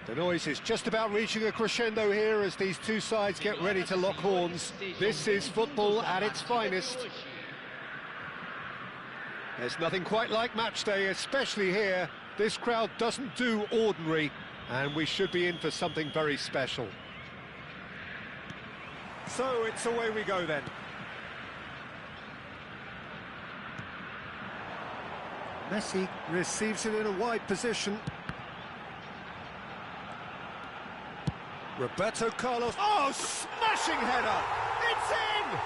The noise is just about reaching a crescendo here as these two sides get ready to lock horns. This is football at its finest. There's nothing quite like match day, especially here. This crowd doesn't do ordinary, and we should be in for something very special. So it's away we go then. Messi receives it in a wide position. Roberto Carlos, oh, smashing header! It's in!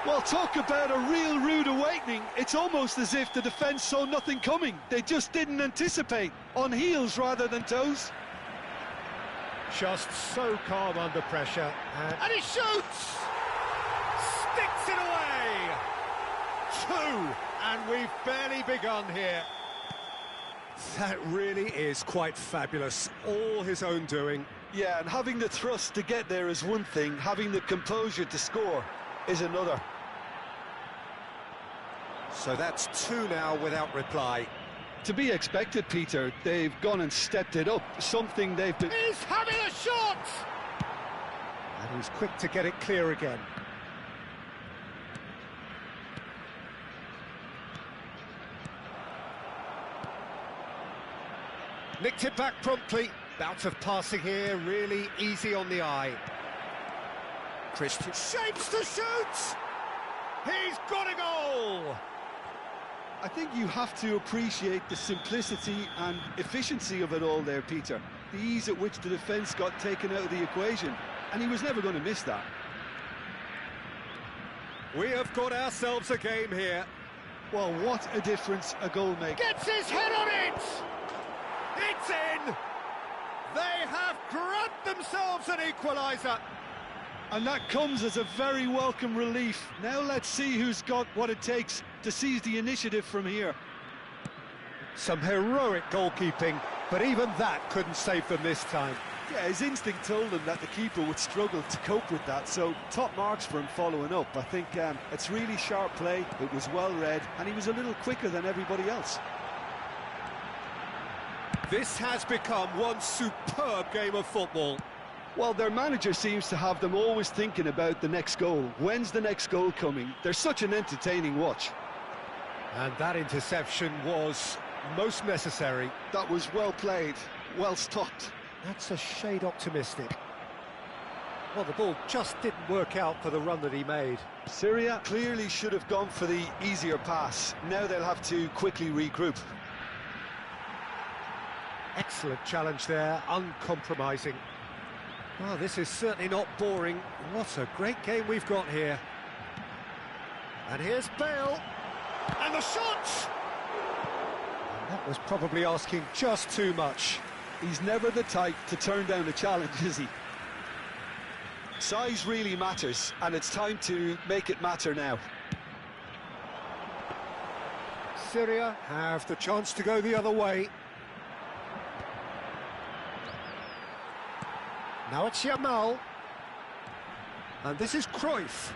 Well, talk about a real rude awakening. It's almost as if the defence saw nothing coming. They just didn't anticipate, on heels rather than toes. Just so calm under pressure. And he shoots! Sticks it away! 2, and we've barely begun here. That really is quite fabulous. All his own doing. Yeah, and having the thrust to get there is one thing, having the composure to score is another. So that's 2 now without reply. To be expected, Peter. They've gone and stepped it up, something they've been... He's having a shot! And he's quick to get it clear again. Nicked it back promptly. Bout of passing here, really easy on the eye. Christian shapes to shoot! He's got a goal! I think you have to appreciate the simplicity and efficiency of it all there, Peter. The ease at which the defence got taken out of the equation, and he was never going to miss that. We have got ourselves a game here. Well, what a difference a goal makes. Gets his head on it! It's in! They have grabbed themselves an equaliser. And that comes as a very welcome relief. Now let's see who's got what it takes to seize the initiative from here. Some heroic goalkeeping, but even that couldn't save them this time. Yeah, his instinct told him that the keeper would struggle to cope with that, so top marks for him following up. I think it's really sharp play, it was well read, and he was a little quicker than everybody else. This has become one superb game of football. Well, their manager seems to have them always thinking about the next goal. When's the next goal coming? They're such an entertaining watch. And that interception was most necessary. That was well played, well stopped. That's a shade optimistic. Well, the ball just didn't work out for the run that he made. Syria clearly should have gone for the easier pass. Now they'll have to quickly regroup. Excellent challenge there, uncompromising. Well, this is certainly not boring. What a great game we've got here. And here's Bale. And the shot! And that was probably asking just too much. He's never the type to turn down a challenge, is he? Size really matters, and it's time to make it matter now. Syria have the chance to go the other way. Now it's Yamal. And this is Cruyff.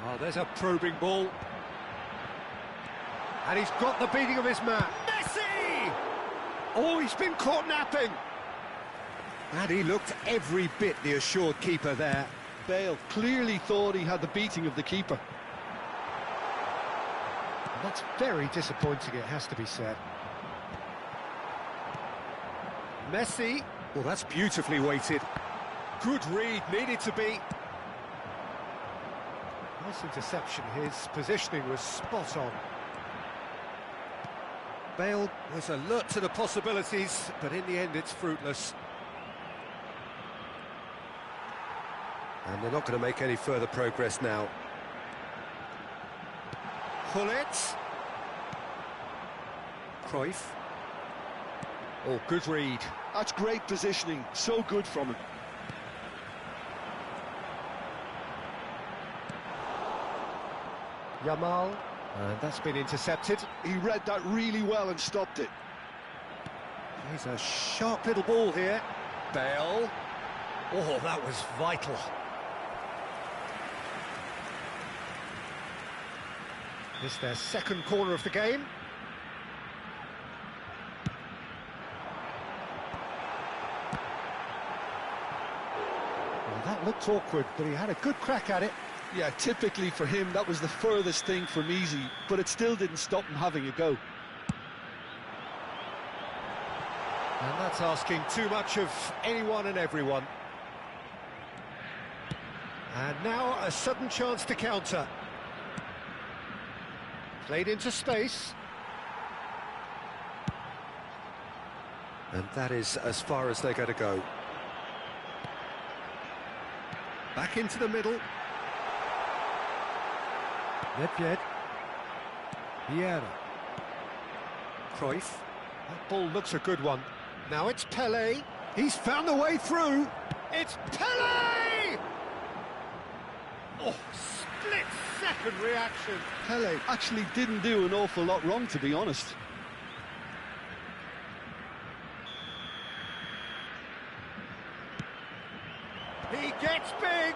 Oh, there's a probing ball. And he's got the beating of his man. Messi! Oh, he's been caught napping. And he looked every bit the assured keeper there. Bale clearly thought he had the beating of the keeper. And that's very disappointing, it has to be said. Messi. Well, that's beautifully weighted. Good read, needed to be. Nice interception, his positioning was spot on. Bale was alert to the possibilities, but in the end it's fruitless. And they're not going to make any further progress now. Gullit. Cruyff. Oh, good read. That's great positioning, so good from him. Yamal, and that's been intercepted. He read that really well and stopped it. He's a sharp little ball here. Bale. Oh, that was vital. It's their second corner of the game. Well, that looked awkward, but he had a good crack at it. Yeah, typically for him, that was the furthest thing from easy, but it still didn't stop him having a go. And that's asking too much of anyone and everyone. And now a sudden chance to counter. Played into space. And that is as far as they're going to go. Back into the middle. Leauge. Vieira. Cruyff. That ball looks a good one. Now it's Pelé. He's found the way through. It's Pelé! Oh, split-second reaction. Pelé actually didn't do an awful lot wrong, to be honest. He gets big.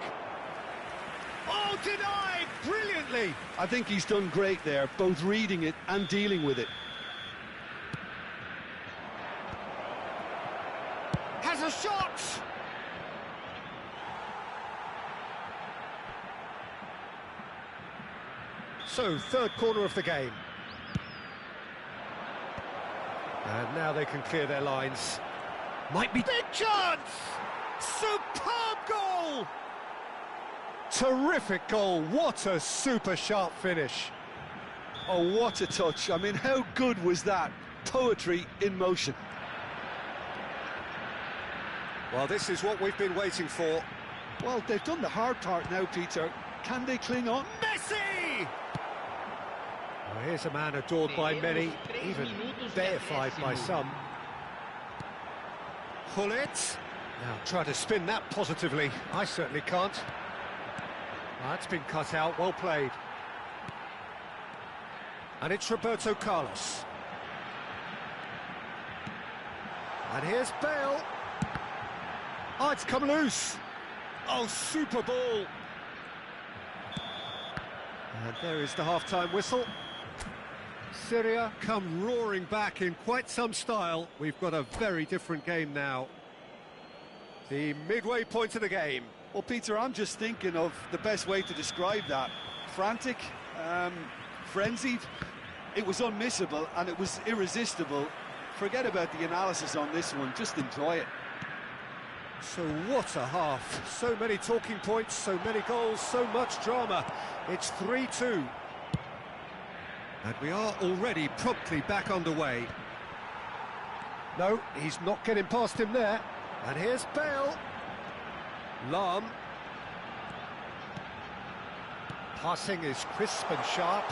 Oh, denied brilliantly. I think he's done great there, both reading it and dealing with it. Has a shot. So, third corner of the game. And now they can clear their lines. Might be big chance! Superb goal! Terrific goal, what a super sharp finish. Oh, what a touch. I mean, how good was that? Poetry in motion. Well, this is what we've been waiting for. Well, they've done the hard part now, Peter. Can they cling on? Messi! Well, here's a man adored by many, even deified by some. Gullit. Now try to spin that positively. I certainly can't. That's been cut out, well played. And it's Roberto Carlos. And here's Bale. Oh, it's come loose. Oh, super ball. And there is the half-time whistle. Syria come roaring back in quite some style. We've got a very different game now. The midway point of the game. Well, Peter, I'm just thinking of the best way to describe that. Frantic, frenzied. It was unmissable and it was irresistible. Forget about the analysis on this one, just enjoy it. So what a half. So many talking points, so many goals, so much drama. It's 3-2. And we are already promptly back underway. No, he's not getting past him there. And here's Bale. Leauge. Passing is crisp and sharp.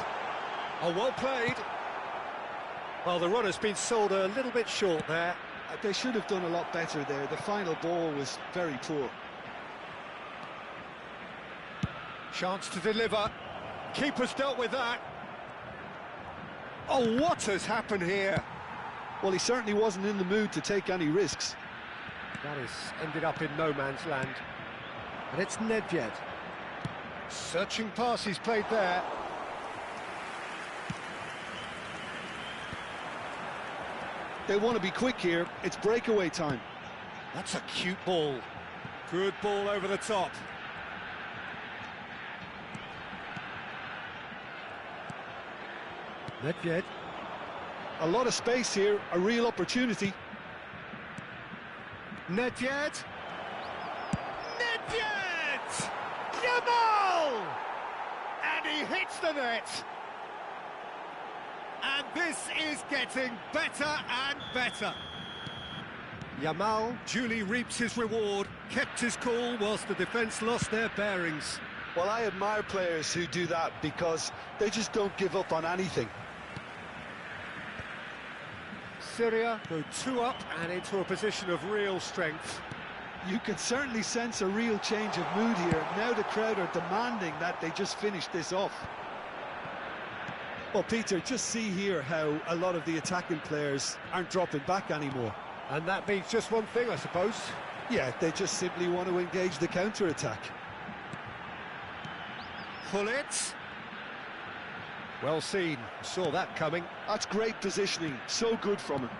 Oh, well played. Well, the runner's been sold a little bit short there. They should have done a lot better there. The final ball was very poor. Chance to deliver. Keeper's dealt with that. Oh, what has happened here? Well, he certainly wasn't in the mood to take any risks. That has ended up in no man's land. And it's Nedved. Searching pass he's played there. They want to be quick here. It's breakaway time. That's a cute ball. Good ball over the top. Nedved. A lot of space here, a real opportunity. Nedved. Nedved! Yamal! And he hits the net. And this is getting better and better. Yamal duly reaps his reward, kept his cool whilst the defence lost their bearings. Well, I admire players who do that because they just don't give up on anything. Syria go 2 up and into a position of real strength. You can certainly sense a real change of mood here. Now the crowd are demanding that they just finish this off. Well, Peter, just see here how a lot of the attacking players aren't dropping back anymore. And that means just one thing, I suppose. Yeah, they just simply want to engage the counter-attack. Pull it. Well seen, saw that coming. That's great positioning, so good from him.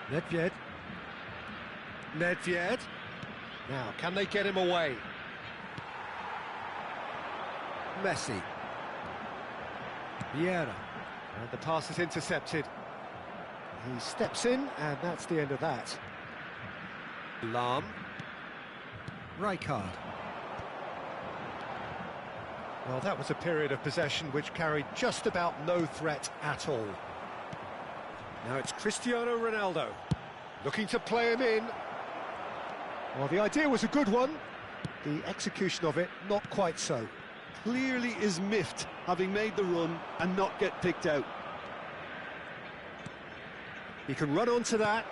Nedved. Nedved. Now, can they get him away? Messi. Vieira. And the pass is intercepted. He steps in, and that's the end of that. Leauge. Rijkaard. Well, that was a period of possession which carried just about no threat at all. Now it's Cristiano Ronaldo, looking to play him in. Well, the idea was a good one. The execution of it, not quite so. Clearly is miffed, having made the run and not get picked out. He can run onto that.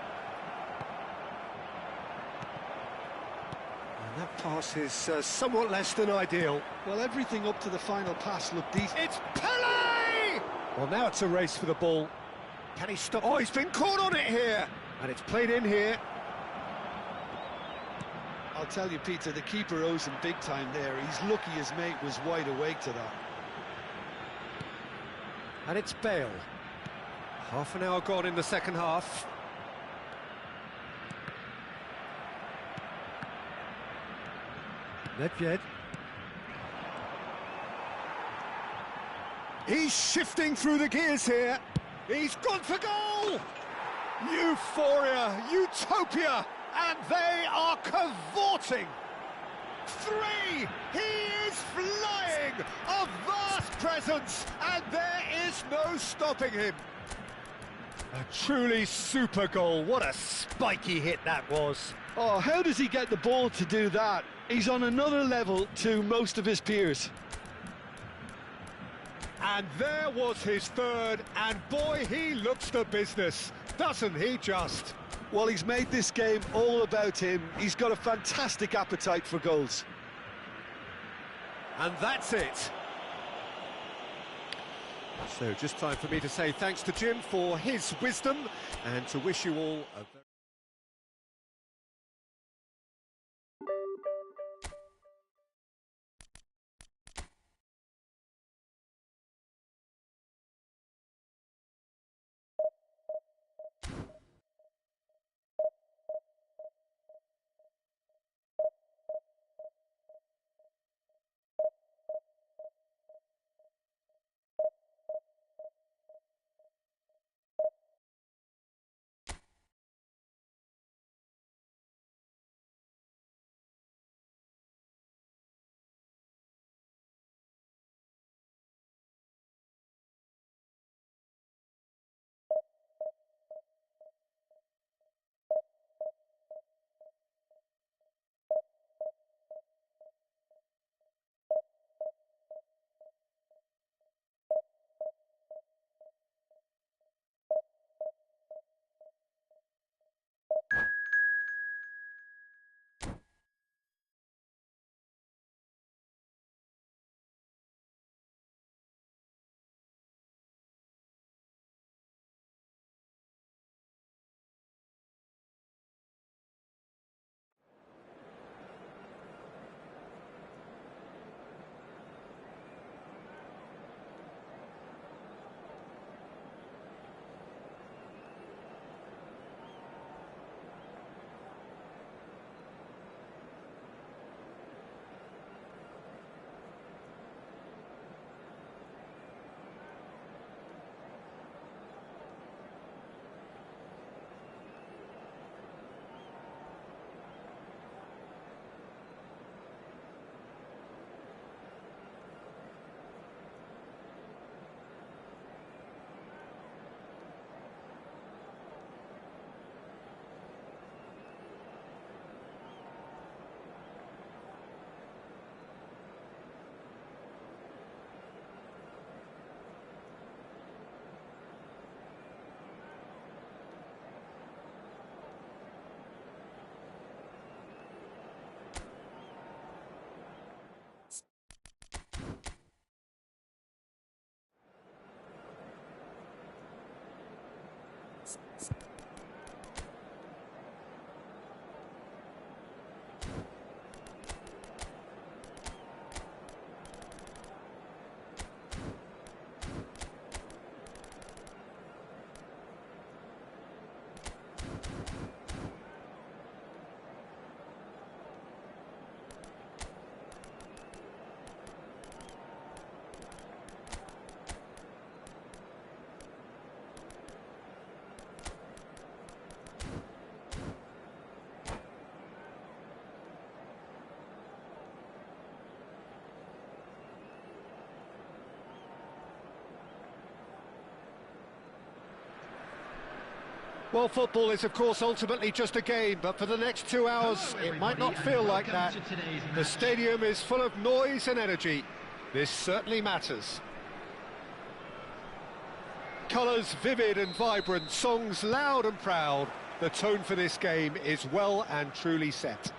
And that pass is somewhat less than ideal. Well, everything up to the final pass looked decent. It's Pele! Well, now it's a race for the ball. Can he stop? Oh, he's been caught on it here. And it's played in here. I'll tell you, Peter, the keeper owes him big time there. He's lucky his mate was wide awake to that. And it's Bale. Half an hour gone in the second half. Nedved. He's shifting through the gears here. He's gone for goal! Euphoria, utopia, and they are cavorting. 3! He is flying! A vast presence, and there is no stopping him. A truly super goal. What a spiky hit that was. Oh, how does he get the ball to do that? He's on another level to most of his peers. And there was his third, and boy, he looks the business, doesn't he just? Well, he's made this game all about him. He's got a fantastic appetite for goals. And that's it. So just time for me to say thanks to Jim for his wisdom and to wish you all a very Well, football is, of course, ultimately just a game, but for the next 2 hours, it might not feel like that. The stadium is full of noise and energy. This certainly matters. Colours vivid and vibrant, songs loud and proud. The tone for this game is well and truly set.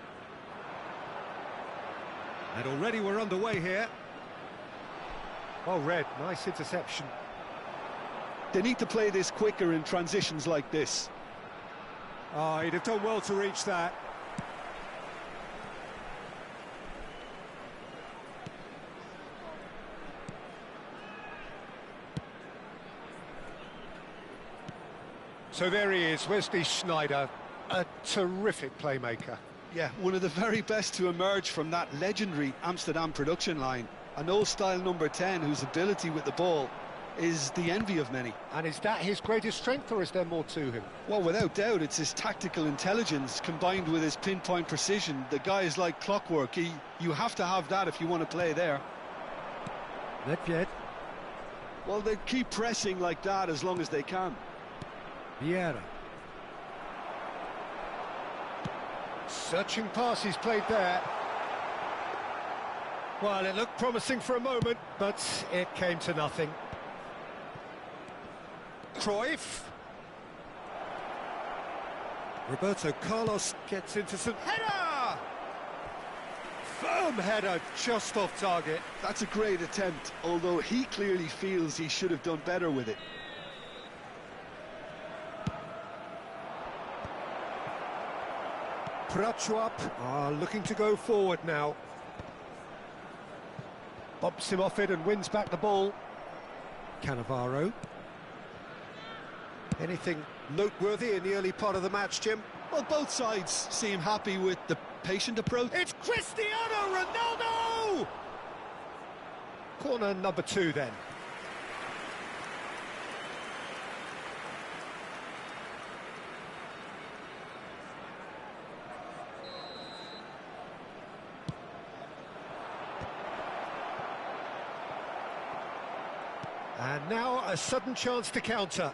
And already we're underway here. Well read, nice interception. They need to play this quicker in transitions like this. Oh, he'd have done well to reach that. So there he is, Wesley Sneijder, a terrific playmaker. Yeah, one of the very best to emerge from that legendary Amsterdam production line. An old-style number 10 whose ability with the ball is the envy of many. And is that his greatest strength, or is there more to him? Well, without doubt, it's his tactical intelligence combined with his pinpoint precision. The guy is like clockwork. You have to have that if you want to play there. Not yet. Well, they keep pressing like that as long as they can. Vieira. Searching pass he's played there. Well, it looked promising for a moment, but it came to nothing. Cruyff. Roberto Carlos gets into some header! Firm header, just off target. That's a great attempt, although he clearly feels he should have done better with it. Prachuap looking to go forward now. Bumps him off it and wins back the ball. Cannavaro. Anything noteworthy in the early part of the match, Jim? Well, both sides seem happy with the patient approach. It's Cristiano Ronaldo! Corner number 2 then. And now a sudden chance to counter.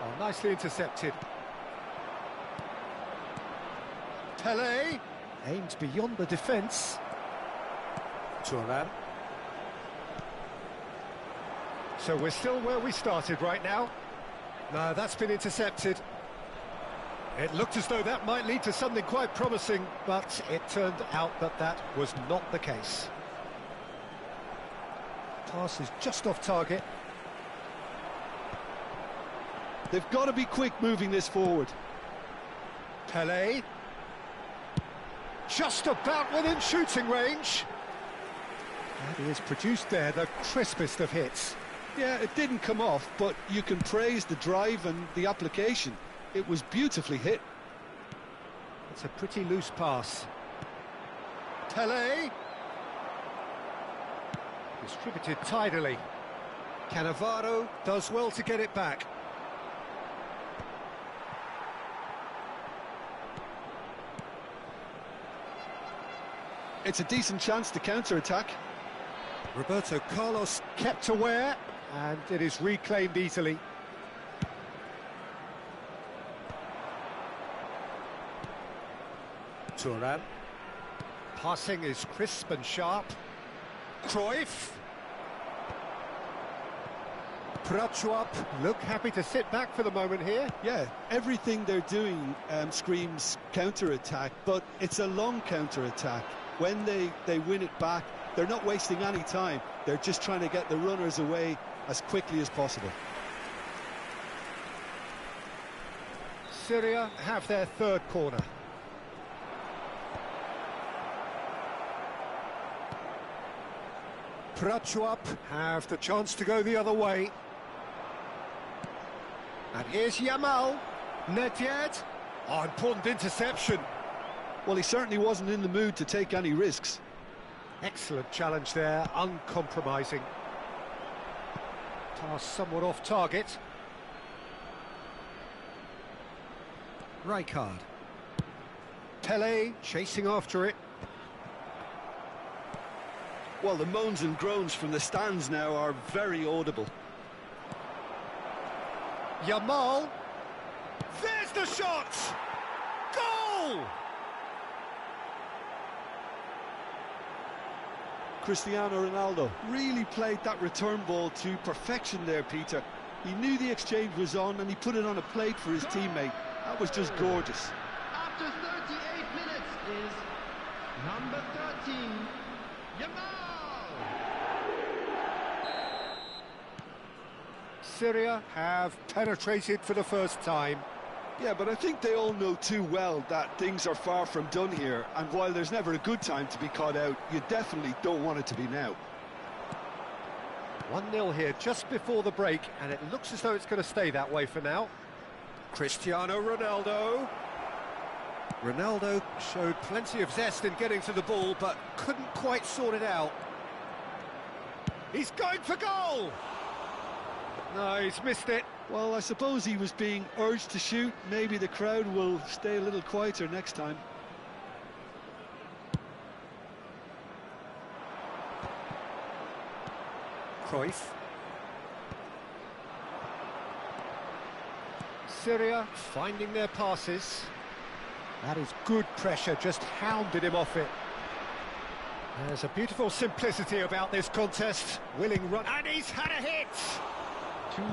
Oh, nicely intercepted. Pelé aims beyond the defence. Thuram. So we're still where we started right now. No, that's been intercepted. It looked as though that might lead to something quite promising, but it turned out that that was not the case. Pass is just off target. They've got to be quick moving this forward. Pelé. Just about within shooting range. And he has produced there the crispest of hits. Yeah, it didn't come off, but you can praise the drive and the application. It was beautifully hit. It's a pretty loose pass. Pelé. Distributed tidily. Cannavaro does well to get it back. It's a decent chance to counter-attack. Roberto Carlos kept aware, and it is reclaimed easily. Thuram. Passing is crisp and sharp. Cruyff. Prachuap look happy to sit back for the moment here. Yeah, everything they're doing screams counter-attack, but it's a long counter-attack. When they win it back, they're not wasting any time. They're just trying to get the runners away as quickly as possible. Syria have their third corner. Prachuap have the chance to go the other way. And here's Yamal. Nedved. Oh, important interception. Well, he certainly wasn't in the mood to take any risks. Excellent challenge there, uncompromising. Pass somewhat off target. Rijkaard. Pele chasing after it. Well, the moans and groans from the stands now are very audible. Yamal. There's the shot! Goal! Cristiano Ronaldo really played that return ball to perfection there, Peter. He knew the exchange was on and he put it on a plate for his teammate. That was just gorgeous. After 38 minutes is number 13, Yamal! Syria have penetrated for the first time. Yeah, but I think they all know too well that things are far from done here, and while there's never a good time to be caught out, you definitely don't want it to be now. 1-0 here just before the break, and it looks as though it's going to stay that way for now. Cristiano Ronaldo. Ronaldo showed plenty of zest in getting to the ball, but couldn't quite sort it out. He's going for goal! No, he's missed it. Well, I suppose he was being urged to shoot. Maybe the crowd will stay a little quieter next time. Cruyff. Syria finding their passes. That is good pressure, just hounded him off it. There's a beautiful simplicity about this contest. Willing run, and he's had a hit!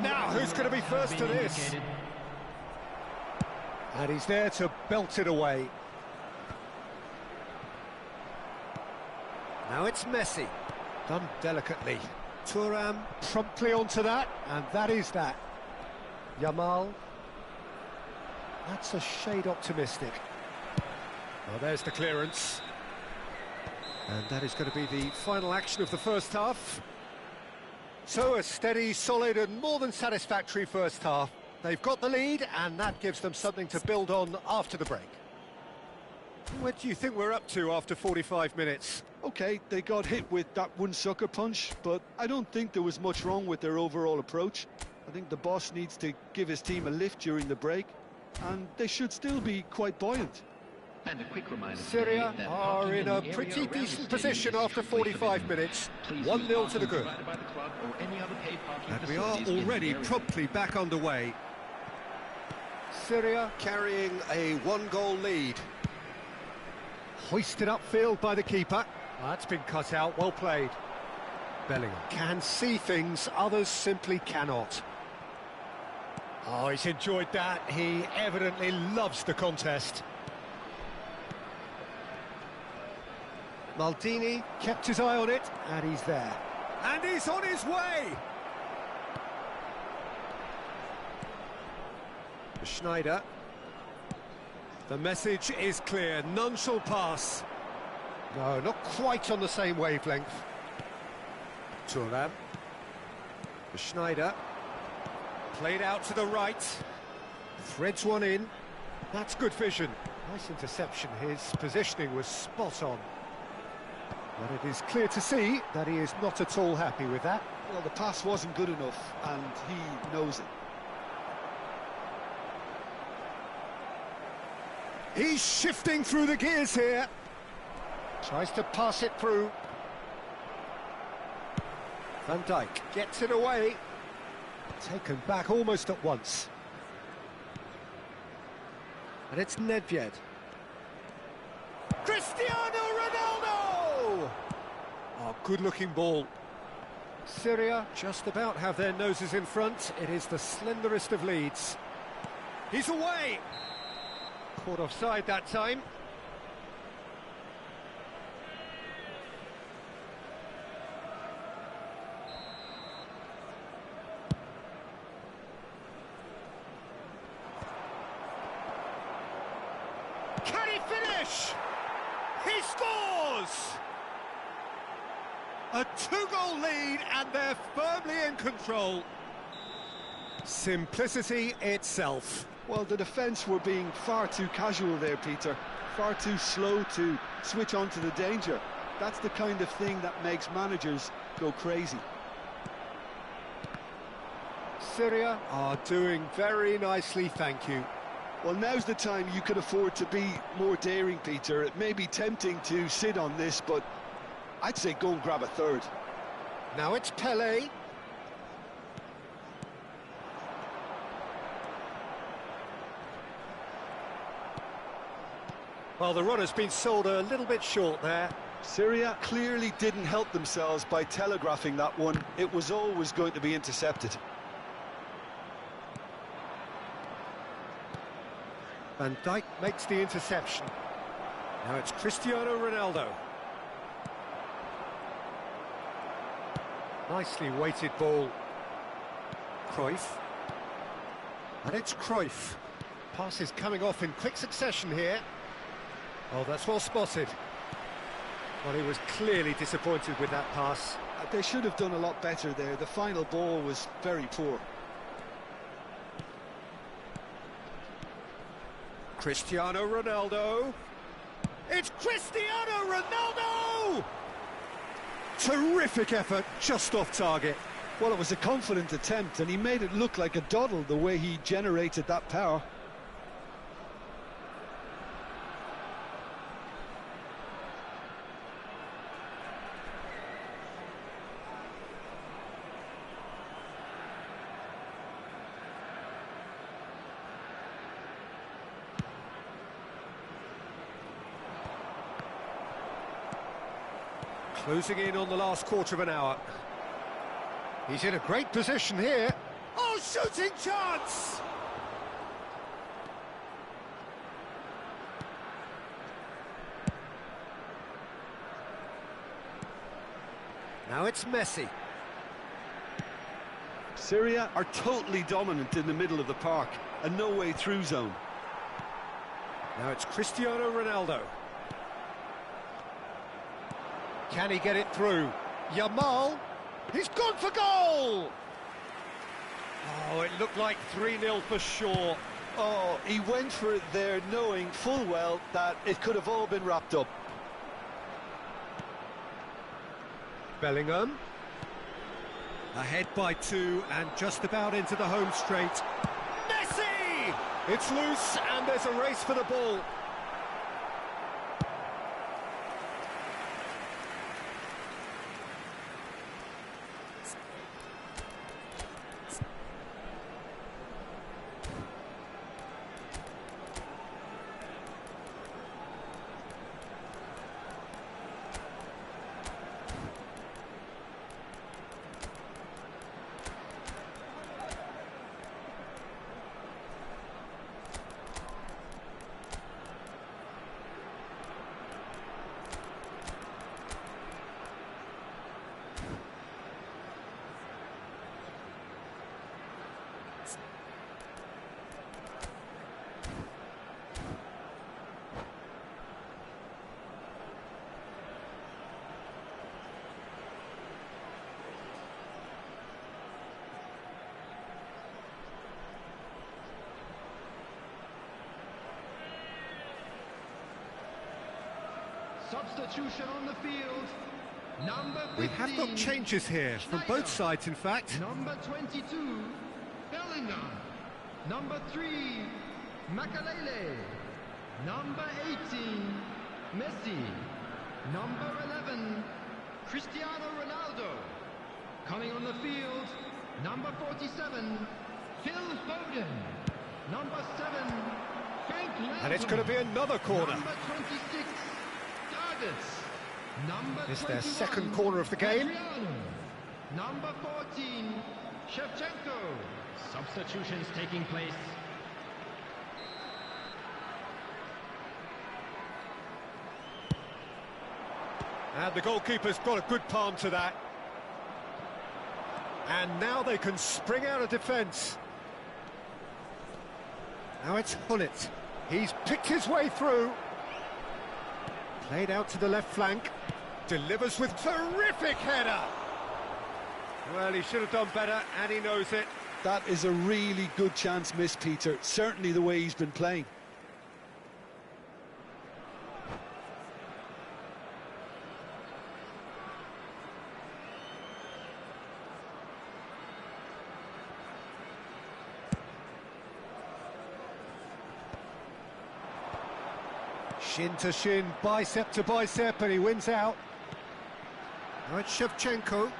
Now, who's going to be first to this? And he's there to belt it away. Now it's Messi. Done delicately. Thuram promptly onto that, and that is that. Yamal. That's a shade optimistic. Well, there's the clearance. And that is going to be the final action of the first half. So a steady, solid and more than satisfactory first half. They've got the lead and that gives them something to build on after the break. What do you think we're up to after 45 minutes? OK, they got hit with that one sucker punch, but I don't think there was much wrong with their overall approach. I think the boss needs to give his team a lift during the break, and they should still be quite buoyant. And a quick reminder, Syria are in a pretty decent position after 45 minutes. 1-0 to the good. And we are already promptly back underway. Syria carrying a 1-goal lead. Hoisted upfield by the keeper. That's been cut out, well played. Bellingham can see things others simply cannot. Oh, he's enjoyed that. He evidently loves the contest. Maldini kept his eye on it, and he's there. And he's on his way! Schneider. The message is clear, none shall pass. No, not quite on the same wavelength. Thuram. Schneider. Played out to the right. Threads one in. That's good vision. Nice interception, his positioning was spot on. But it is clear to see that he is not at all happy with that. Well, the pass wasn't good enough, and he knows it. He's shifting through the gears here. Tries to pass it through. Van Dijk gets it away. Taken back almost at once. And it's Nedved. Cristiano Ronaldo! Oh, good-looking ball. Syria just about have their noses in front. It is the slenderest of leads. He's away! Caught offside that time. finish! He scores! A two-goal lead, and they're firmly in control. Simplicity itself. Well, the defence were being far too casual there, Peter. Far too slow to switch on to the danger. That's the kind of thing that makes managers go crazy. Syria are doing very nicely, thank you. Well, now's the time you can afford to be more daring, Peter. It may be tempting to sit on this, but I'd say go and grab a third. Now it's Pelé. Well, the run has been sold a little bit short there. Syria clearly didn't help themselves by telegraphing that one. It was always going to be intercepted. Van Dijk makes the interception. Now it's Cristiano Ronaldo. Nicely weighted ball. Cruyff. And it's Cruyff. Passes coming off in quick succession here. Oh, that's well spotted. Well, he was clearly disappointed with that pass. They should have done a lot better there. The final ball was very poor. Cristiano Ronaldo. It's Cristiano Ronaldo! Terrific effort, just off target. Well, it was a confident attempt, and he made it look like a doddle the way he generated that power. Closing in on the last quarter of an hour. He's in a great position here. Oh, shooting chance! Now it's Messi. Syria are totally dominant in the middle of the park, a no-way through zone. Now it's Cristiano Ronaldo. Can he get it through? Yamal, he's gone for goal! Oh, it looked like 3-0 for sure. Oh, he went for it there, knowing full well that it could have all been wrapped up. Bellingham. Ahead by 2 and just about into the home straight. Messi! It's loose and there's a race for the ball. Substitution on the field. Number 15. We have got changes here from both sides, in fact. Number 22, Bellingham. Number 3, Makalele. Number 18, Messi. Number 11, Cristiano Ronaldo. Coming on the field, number 47, Phil Foden. Number 7, Frank Lampard. And it's going to be another corner. Number 26, Number It's their 21, second corner of the game. Adriano. Number 14, Shevchenko. Substitutions taking place. And the goalkeeper's got a good palm to that. And now they can spring out of defence. Now it's Hullet. He's picked his way through. Played out to the left flank. Delivers with terrific header. Well, he should have done better, and he knows it. That is a really good chance missed, Peter. Certainly the way he's been playing. Shin to shin, bicep to bicep, and he wins out. Now it's Shevchenko.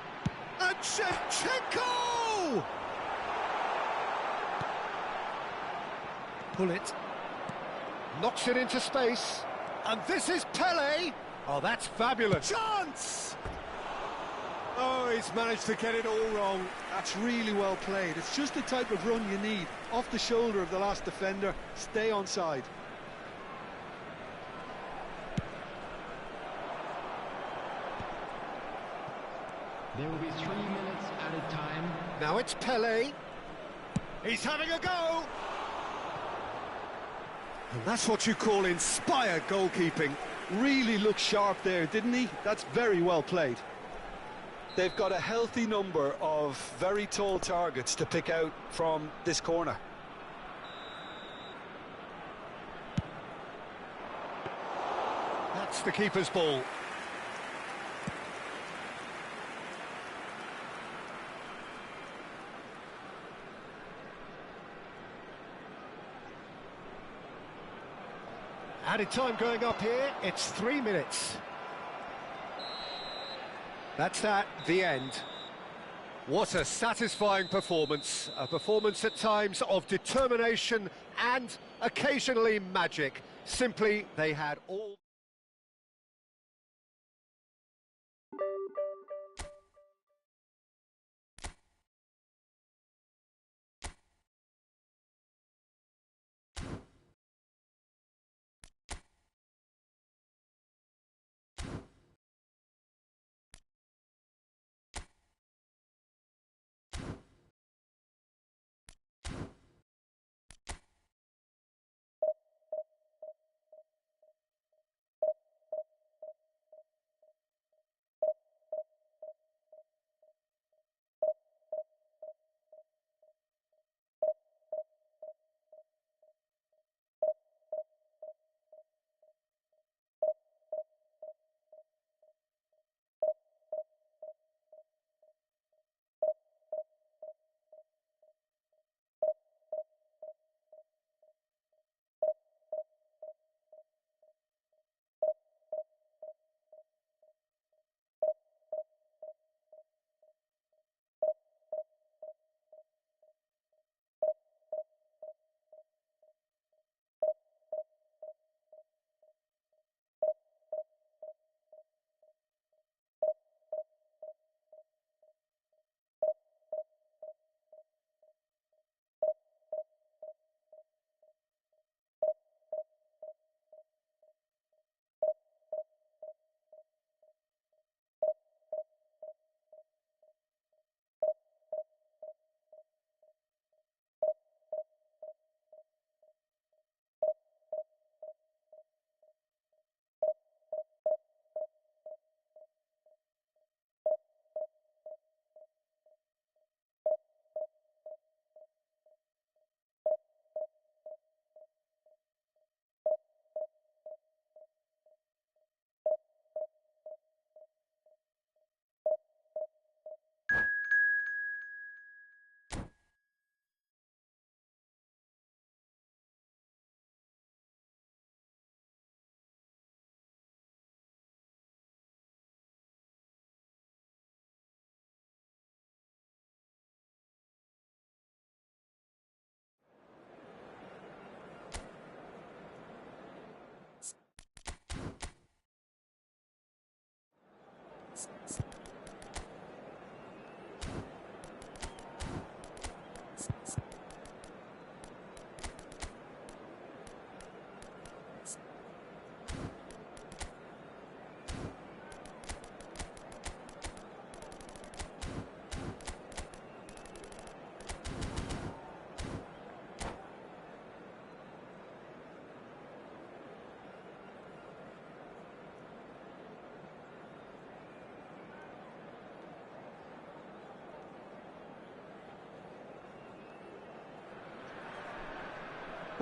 And Shevchenko! Pull it. Knocks it into space. And this is Pele. Oh, that's fabulous. Chance! Oh, he's managed to get it all wrong. That's really well played. It's just the type of run you need. Off the shoulder of the last defender, stay onside. There will be 3 minutes added time. Now it's Pele. He's having a go. And that's what you call inspired goalkeeping. Really looked sharp there, didn't he? That's very well played. They've got a healthy number of very tall targets to pick out from this corner. That's the keeper's ball. Added time going up here, it's 3 minutes. That's that, the end. What a satisfying performance. A performance at times of determination and occasionally magic. Simply, they had all...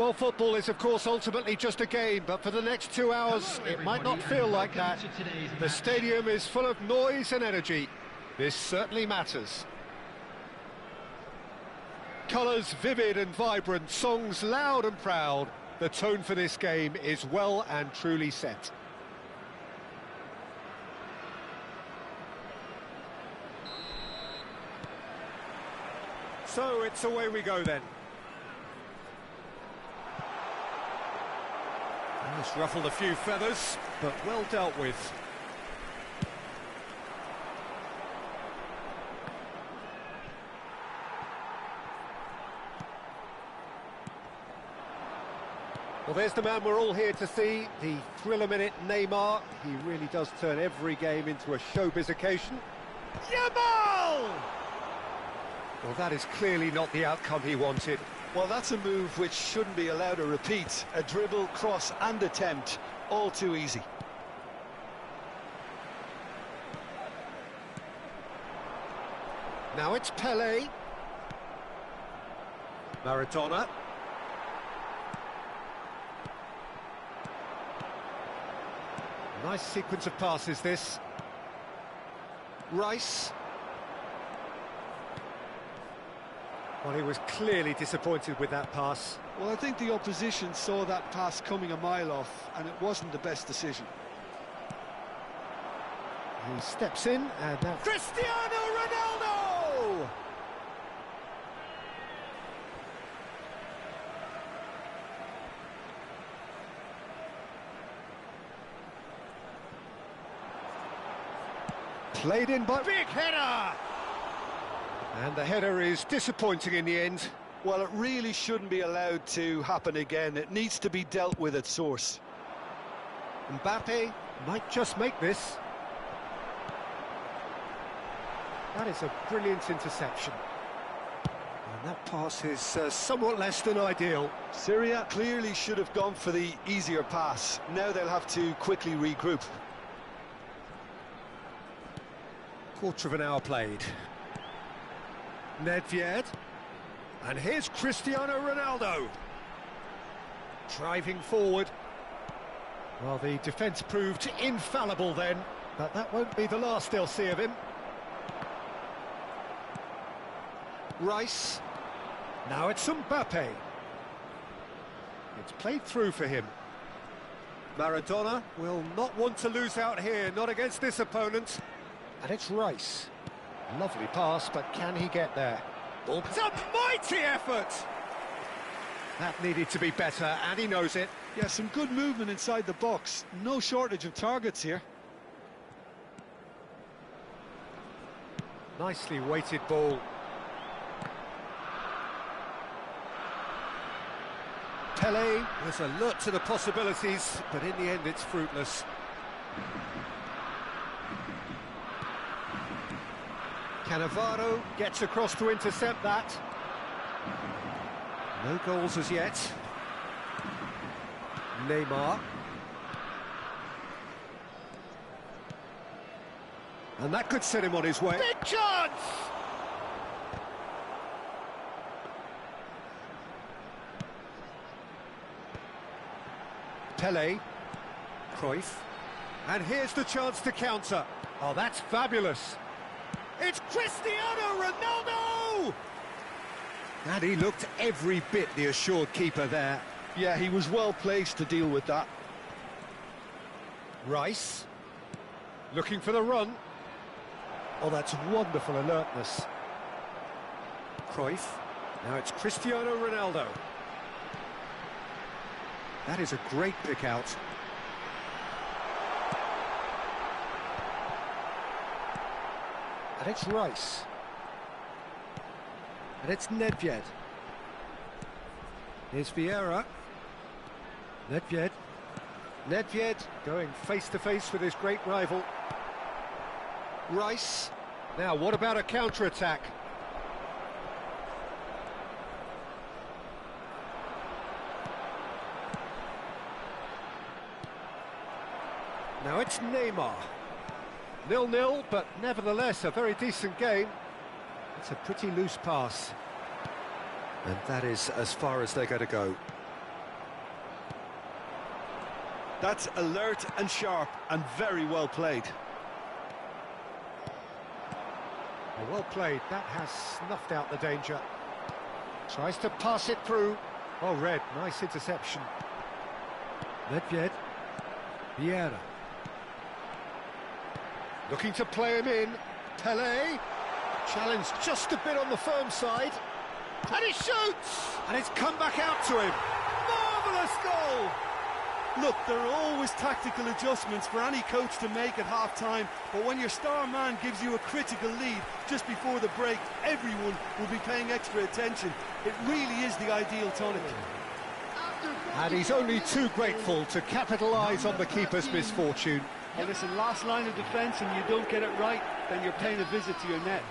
Well, football is, of course, ultimately just a game, but for the next 2 hours, it might not feel like that. The stadium is full of noise and energy. This certainly matters. Colours vivid and vibrant, songs loud and proud. The tone for this game is well and truly set. So it's away we go then. It's ruffled a few feathers, but well dealt with. Well, there's the man we're all here to see, the thriller-minute Neymar. He really does turn every game into a showbiz occasion. Yamal! Well, that is clearly not the outcome he wanted. Well, that's a move which shouldn't be allowed to repeat. A dribble, cross and attempt, all too easy. Now it's Pelé. Maradona. Nice sequence of passes, this. Rice. Well, he was clearly disappointed with that pass. Well, I think the opposition saw that pass coming a mile off, and it wasn't the best decision. He steps in, and that's Cristiano Ronaldo! Played in by... Big header! And the header is disappointing in the end. Well, it really shouldn't be allowed to happen again. It needs to be dealt with at source. Mbappe might just make this. That is a brilliant interception. And that pass is somewhat less than ideal. Syria clearly should have gone for the easier pass. Now they'll have to quickly regroup. Quarter of an hour played. Nedved. And here's Cristiano Ronaldo. Driving forward. Well, the defence proved infallible then, but that won't be the last they'll see of him. Rice. Now it's Mbappe. It's played through for him. Maradona will not want to lose out here, not against this opponent. And it's Rice. Lovely pass, but can he get there? It's a mighty effort! That needed to be better, and he knows it. Yeah, some good movement inside the box. No shortage of targets here. Nicely weighted ball. Pelé was alert to the possibilities, but in the end it's fruitless. Cannavaro gets across to intercept that. No goals as yet. Neymar. And that could set him on his way. Big chance! Pelé. Cruyff. And here's the chance to counter. Oh, that's fabulous. It's Cristiano Ronaldo! And he looked every bit the assured keeper there. Yeah, he was well placed to deal with that. Rice. Looking for the run. Oh, that's wonderful alertness. Cruyff. Now it's Cristiano Ronaldo. That is a great pick out. And it's Rice. And it's Nedved. Here's Vieira. Nedved. Nedved going face-to-face with his great rival. Rice. Now, what about a counter-attack? Now it's Neymar. 0-0, but nevertheless a very decent game. It's a pretty loose pass. And that is as far as they're going to go. That's alert and sharp and very well played. Well played, that has snuffed out the danger. Tries to pass it through. Oh, Red, nice interception. Leauge. Vieira. Looking to play him in. Pelé. Challenge just a bit on the firm side. And he shoots! And it's come back out to him. Marvellous goal! Look, there are always tactical adjustments for any coach to make at half-time, but when your star man gives you a critical lead just before the break, everyone will be paying extra attention. It really is the ideal tonic. And he's only too grateful to capitalise on the keeper's misfortune. Well, listen, last line of defence and you don't get it right, then you're paying a visit to your net.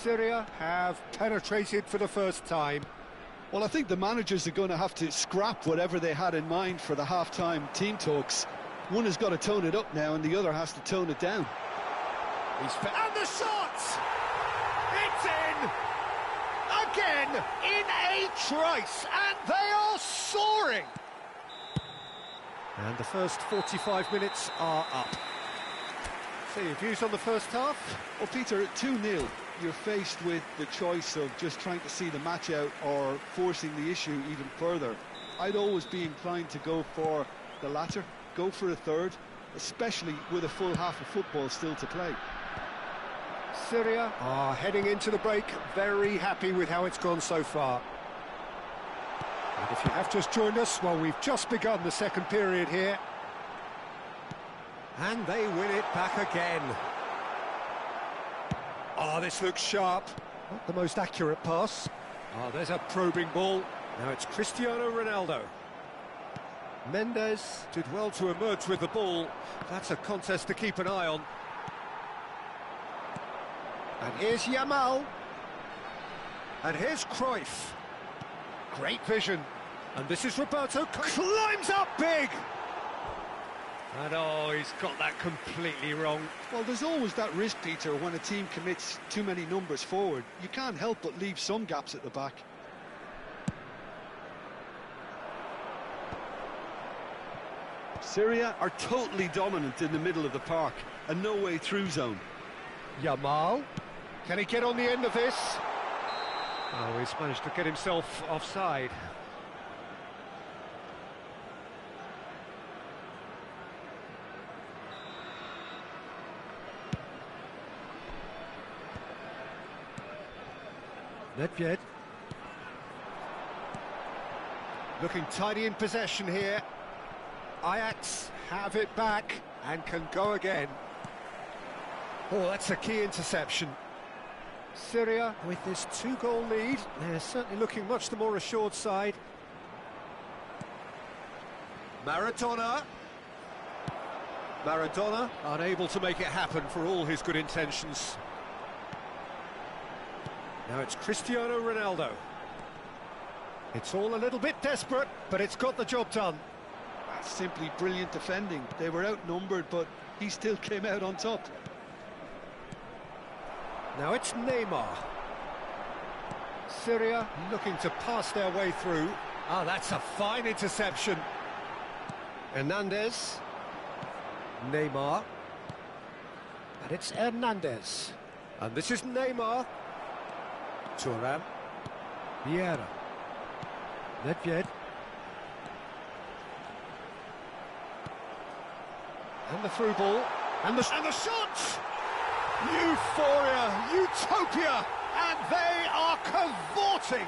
Syria have penetrated for the first time. Well, I think the managers are going to have to scrap whatever they had in mind for the half-time team talks. One has got to tone it up now and the other has to tone it down. And the shot! It's in! Again, in a trice, and they are soaring! And the first 45 minutes are up. So your views on the first half? Well, Peter, at 2-0, you're faced with the choice of just trying to see the match out or forcing the issue even further. I'd always be inclined to go for the latter, go for a third, especially with a full half of football still to play. Syria are heading into the break, very happy with how it's gone so far. And if you have just joined us, well, we've just begun the second period here. And they win it back again. Oh, this looks sharp. Not the most accurate pass. Oh, there's a probing ball. Now it's Cristiano Ronaldo. Mendes did well to emerge with the ball. That's a contest to keep an eye on. And here's Yamal. And here's Cruyff. Great vision. And this is Roberto. Climbs up big! And oh, he's got that completely wrong. Well, there's always that risk, Peter, when a team commits too many numbers forward. You can't help but leave some gaps at the back. Syria are totally dominant in the middle of the park, a no-way through zone. Yamal, can he get on the end of this? Oh, he's managed to get himself offside. Leauge. Looking tidy in possession here. Ajax have it back and can go again. Oh, that's a key interception. Syria, with this 2-goal lead, they're certainly looking much the more assured side. Maradona. Maradona unable to make it happen for all his good intentions. Now it's Cristiano Ronaldo. It's all a little bit desperate, but it's got the job done. That's simply brilliant defending. They were outnumbered, but he still came out on top. Now it's Neymar. Syria looking to pass their way through. Ah, that's a fine interception. Hernandez. Neymar. And it's Hernandez. And this is Neymar. Thuram. Vieira. Leauge. And the through ball. And the shot! Euphoria, utopia, and they are cavorting.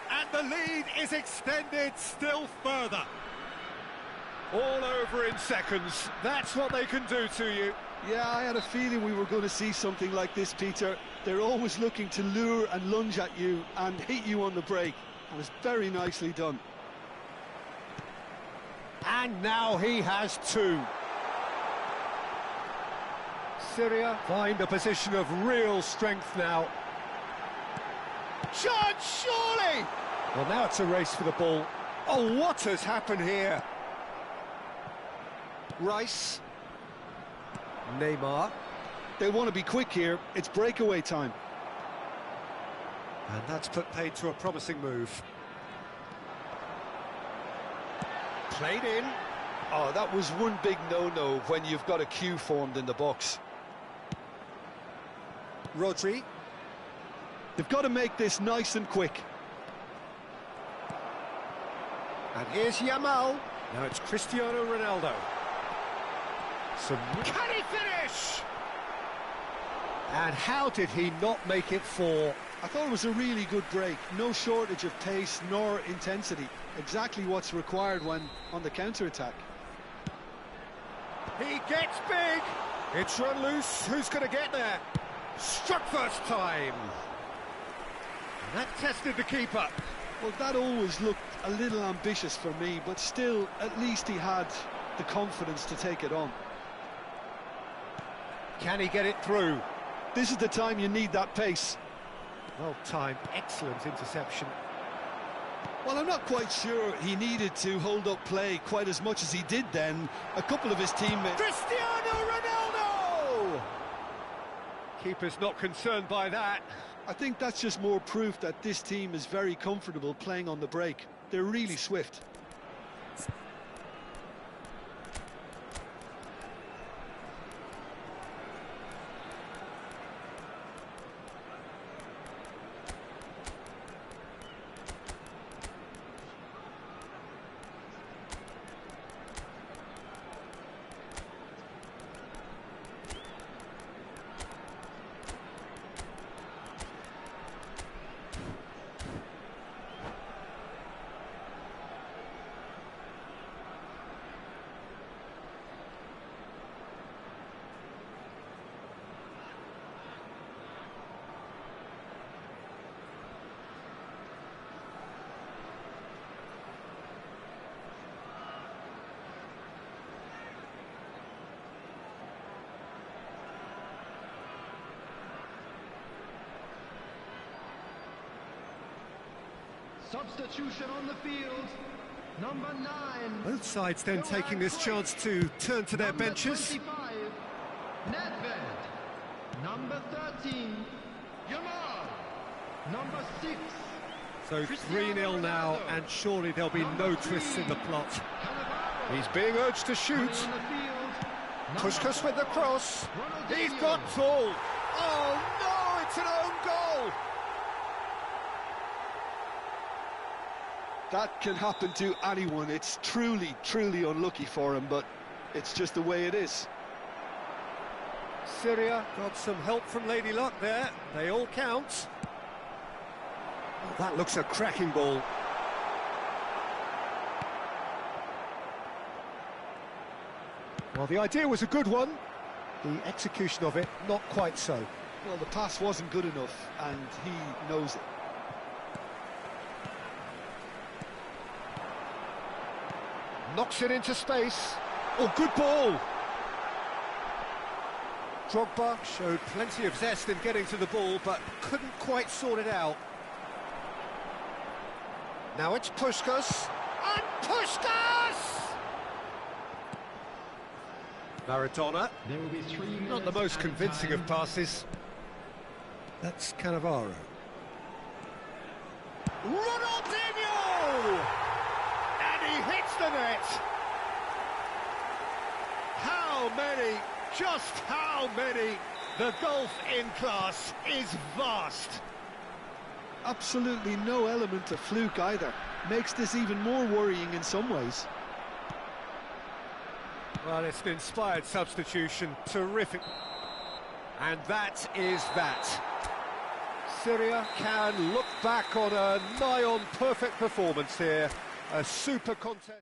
And the lead is extended still further. All over in seconds. That's what they can do to you. Yeah, I had a feeling we were going to see something like this, Peter. They're always looking to lure and lunge at you and hit you on the break. And it's very nicely done. And now he has two. Syria find a position of real strength now. Chance, surely! Well, now it's a race for the ball. Oh, what has happened here? Rice. Neymar. They want to be quick here. It's breakaway time. And that's put paid to a promising move. Played in. Oh, that was one big no-no when you've got a queue formed in the box. Rodri. They've got to make this nice and quick. And here's Yamal. Now it's Cristiano Ronaldo. Can he finish? And how did he not make it four? I thought it was a really good break. No shortage of pace nor intensity. Exactly what's required when on the counter-attack. He gets big. It's run loose. Who's going to get there? Struck first time. And that tested the keeper. Well, that always looked a little ambitious for me, but still, at least he had the confidence to take it on. Can he get it through? This is the time you need that pace. Well timed, excellent interception. Well, I'm not quite sure he needed to hold up play quite as much as he did then. A couple of his teammates... Cristiano Ronaldo! Keeper's not concerned by that. I think that's just more proof that this team is very comfortable playing on the break. They're really swift. Substitution on the field. Number 9. Both sides then taking this chance to turn to their Number benches. 25, Nedved. Number 13, Yamal. Number 6. So Cristiano 3-0 now, Ronaldo. and surely there'll be Number no 3, twists in the plot. Cannavaro. He's being urged to shoot. On the field. Puskas with the cross. Ronaldinho. He's got full. Oh no, it's an own goal. That can happen to anyone. It's truly, truly unlucky for him, but it's just the way it is. Syria got some help from Lady Luck there. They all count. Oh, that looks a cracking ball. Well, the idea was a good one. The execution of it, not quite so. Well, the pass wasn't good enough, and he knows it. Knocks it into space. Oh, good ball. Drogba showed plenty of zest in getting to the ball, but couldn't quite sort it out. Now it's Puskas. And Puskas! Maradona. There will be 3 minutes. Not the most added convincing time. of passes. That's Cannavaro. Ronaldinho! And he hits the net! How many, just how many? The golf in class is vast. Absolutely no element of fluke either. Makes this even more worrying in some ways. Well, it's an inspired substitution, terrific. And that is that. Syria can look back on a nigh-on perfect performance here. A super contest.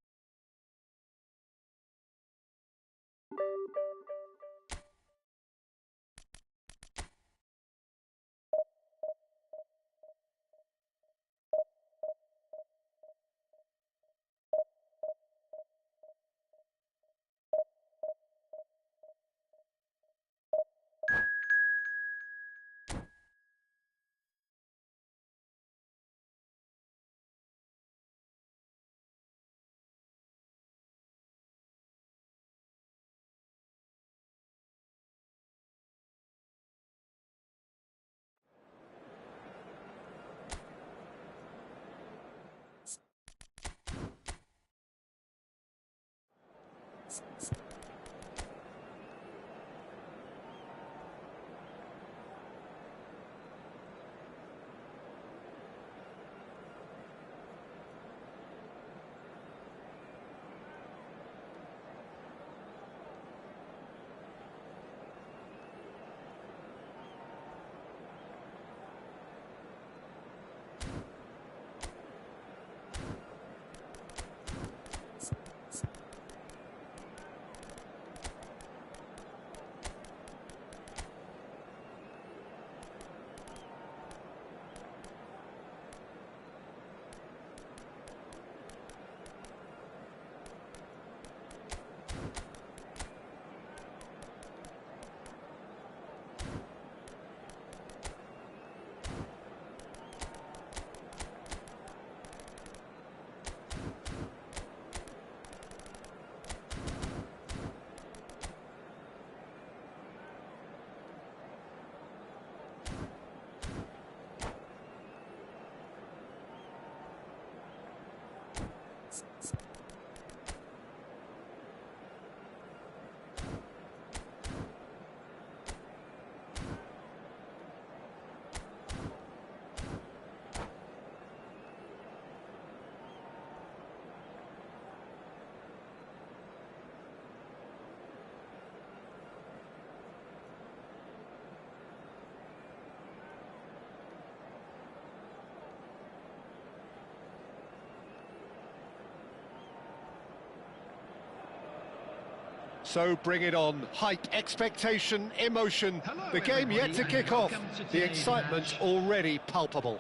So bring it on. Hype, expectation, emotion. Hello, The game yet to everybody, kick and off. welcome to The today's excitement match. already palpable.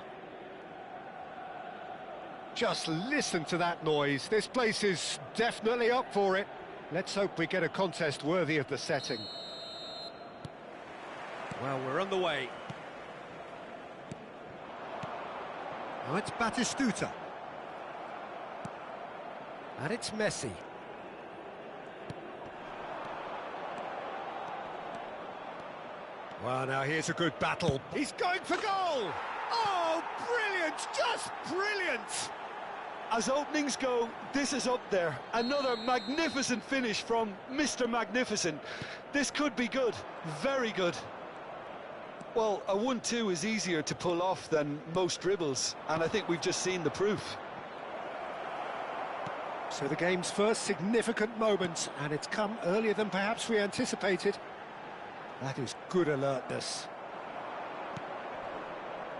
Just listen to that noise. This place is definitely up for it. Let's hope we get a contest worthy of the setting. Well, we're on the way. Now it's Batistuta. And it's Messi. Well, now here's a good battle. He's going for goal! Oh, brilliant! Just brilliant! As openings go, this is up there. Another magnificent finish from Mr. Magnificent. This could be good, very good. Well, a 1-2 is easier to pull off than most dribbles, and I think we've just seen the proof. So the game's first significant moment, and it's come earlier than perhaps we anticipated. That is good alertness.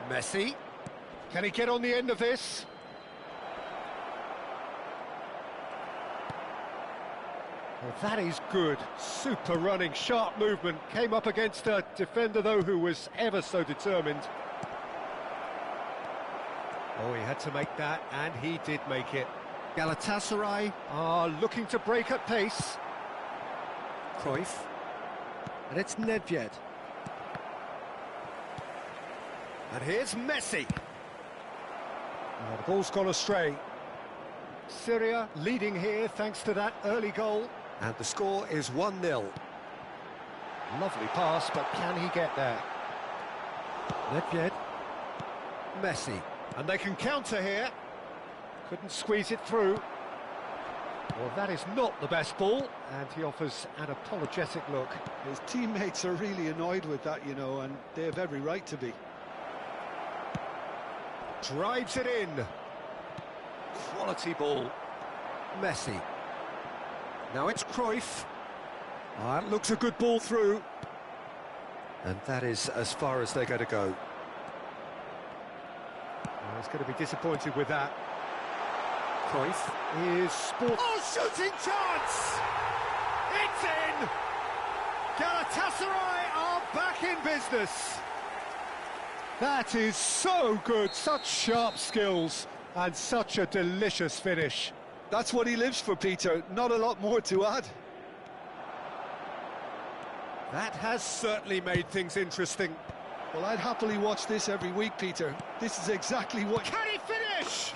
Messi. Can he get on the end of this? Well, that is good. Super running, sharp movement. Came up against a defender, though, who was ever so determined. Oh, he had to make that, and he did make it. Galatasaray are looking to break at pace. Cruyff. And it's Nedved. And here's Messi. Oh, the ball's gone astray. Syria leading here thanks to that early goal. And the score is 1-0. Lovely pass, but can he get there? Nedved. Messi. And they can counter here. Couldn't squeeze it through. Well, that is not the best ball, and he offers an apologetic look. His teammates are really annoyed with that, you know, and they have every right to be. Drives it in. Quality ball. Messi. Now it's Cruyff. It looks a good ball through. And that is as far as they're going to go. Well, he's going to be disappointed with that. Cruyff is sport. Oh, shooting chance! It's in! Galatasaray are back in business. That is so good, such sharp skills and such a delicious finish. That's what he lives for, Peter. Not a lot more to add. That has certainly made things interesting. Well, I'd happily watch this every week, Peter. This is exactly what... Can he finish?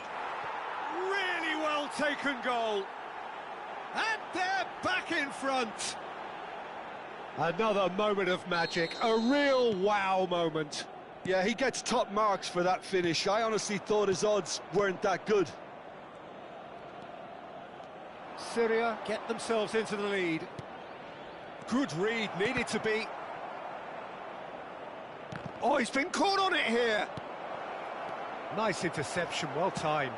Really well taken goal. And they're back in front. Another moment of magic, a real wow moment. Yeah, he gets top marks for that finish. I honestly thought his odds weren't that good. Syria get themselves into the lead. Good read, needed to be. Oh, he's been caught on it here. Nice interception, well timed.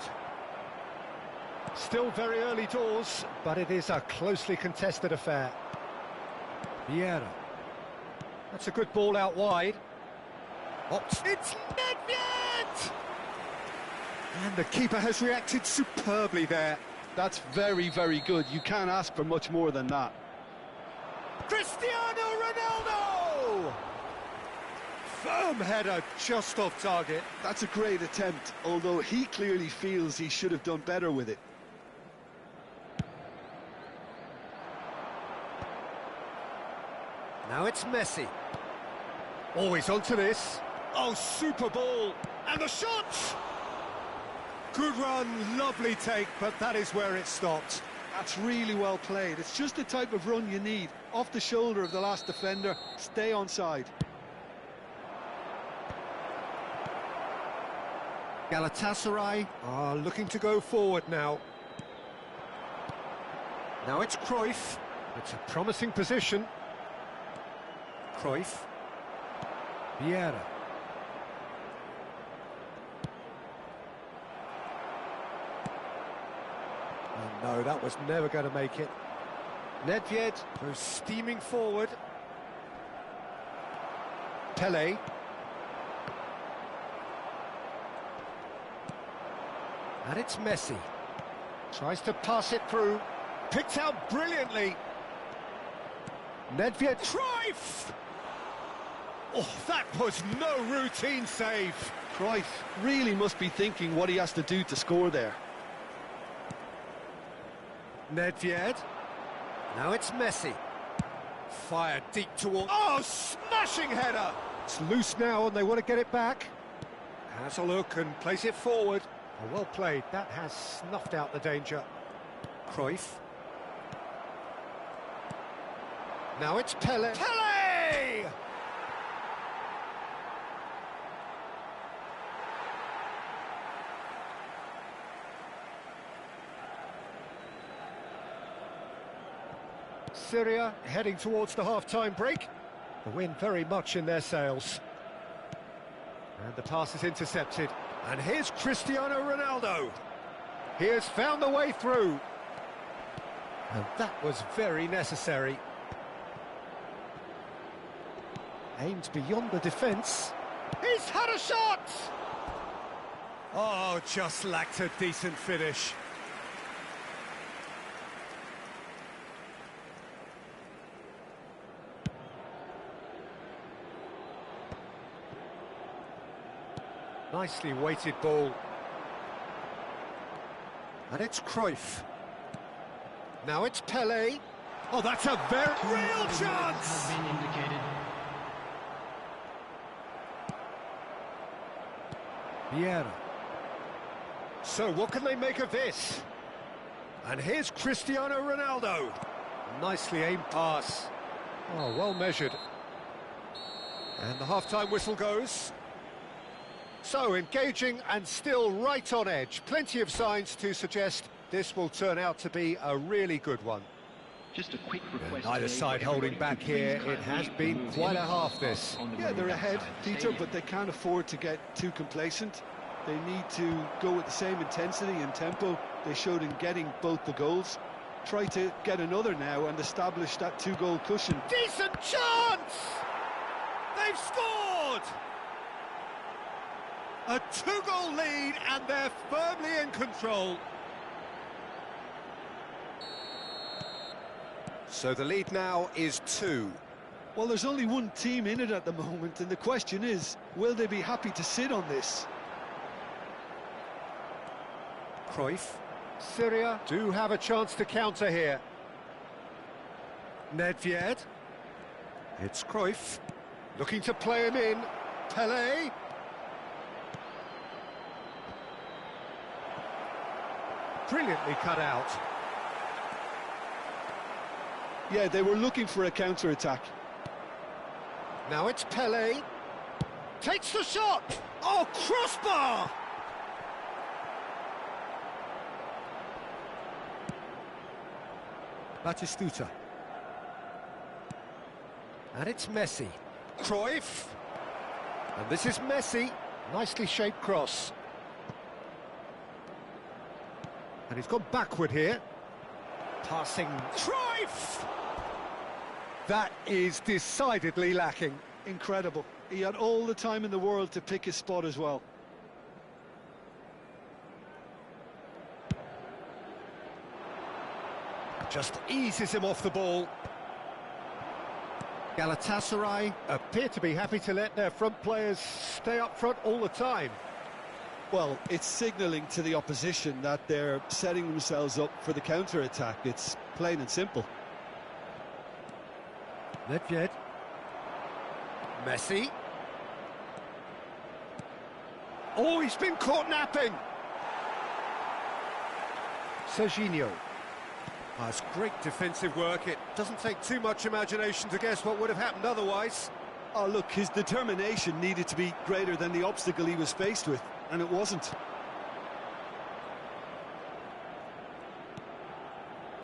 Still very early doors, but it is a closely contested affair. Vieira. That's a good ball out wide. It's Nedved! And the keeper has reacted superbly there. That's very, very good. You can't ask for much more than that. Cristiano Ronaldo! Firm header, just off target. That's a great attempt, although he clearly feels he should have done better with it. Now it's Messi. Always onto this. Oh, super ball. And the shot! Good run, lovely take, but that is where it stopped. That's really well played. It's just the type of run you need. Off the shoulder of the last defender, stay onside. Galatasaray are looking to go forward now. Now it's Cruyff. It's a promising position. Cruyff. Vieira. Oh no, that was never going to make it. Nedved goes steaming forward. Pele. And it's Messi. Tries to pass it through. Picked out brilliantly. Nedved. Cruyff! Oh, that was no routine save. Cruyff really must be thinking what he has to do to score there. Nedved. Now it's Messi. Fired deep towards... Oh, smashing header! It's loose now and they want to get it back. Has a look and plays it forward. Oh, well played. That has snuffed out the danger. Cruyff. Now it's Pele. Pele! Syria heading towards the half-time break. The wind very much in their sails. And the pass is intercepted. And here's Cristiano Ronaldo. He has found the way through. And that was very necessary. Aimed beyond the defence. He's had a shot! Oh, just lacked a decent finish. Nicely weighted ball. And it's Cruyff. Now it's Pele. Oh, that's a very real chance! Has been indicated. Vieira. So what can they make of this? And here's Cristiano Ronaldo. Nicely aimed pass. Oh, well measured. And the half-time whistle goes. So, engaging and still right on edge. Plenty of signs to suggest this will turn out to be a really good one. Just a quick request. Neither side holding back here. It has been quite a half, this. Yeah, they're ahead, Peter, but they can't afford to get too complacent. They need to go with the same intensity and tempo they showed in getting both the goals. Try to get another now and establish that two-goal cushion. Decent chance! They've scored! A two-goal lead and they're firmly in control. So the lead now is 2. Well, there's only one team in it at the moment, and the question is, will they be happy to sit on this? Cruyff. Syria do have a chance to counter here. Nedved. It's Cruyff. Looking to play him in. Pele. Brilliantly cut out. Yeah, they were looking for a counter-attack. Now it's Pele. Takes the shot! Oh, crossbar! Batistuta. And it's Messi. Cruyff. And this is Messi. Nicely shaped cross. And he's gone backward here. Passing Cruyff! That is decidedly lacking. Incredible. He had all the time in the world to pick his spot as well. Just eases him off the ball. Galatasaray appear to be happy to let their front players stay up front all the time. Well, it's signalling to the opposition that they're setting themselves up for the counter-attack. It's plain and simple. Leauge. Messi. Oh, he's been caught napping. Serginho. That's great defensive work. It doesn't take too much imagination to guess what would have happened otherwise. Oh, look, his determination needed to be greater than the obstacle he was faced with, and it wasn't.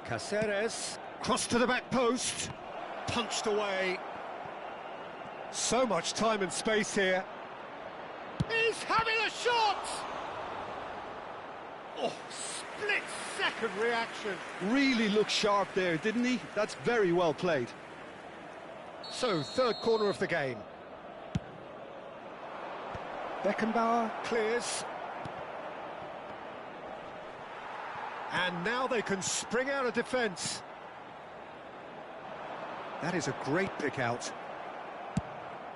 Cáceres, cross to the back post, punched away. So much time and space here. He's having a shot! Oh, split-second reaction. Really looked sharp there, didn't he? That's very well played. So, third corner of the game. Beckenbauer clears. And now they can spring out of defence. That is a great pick out.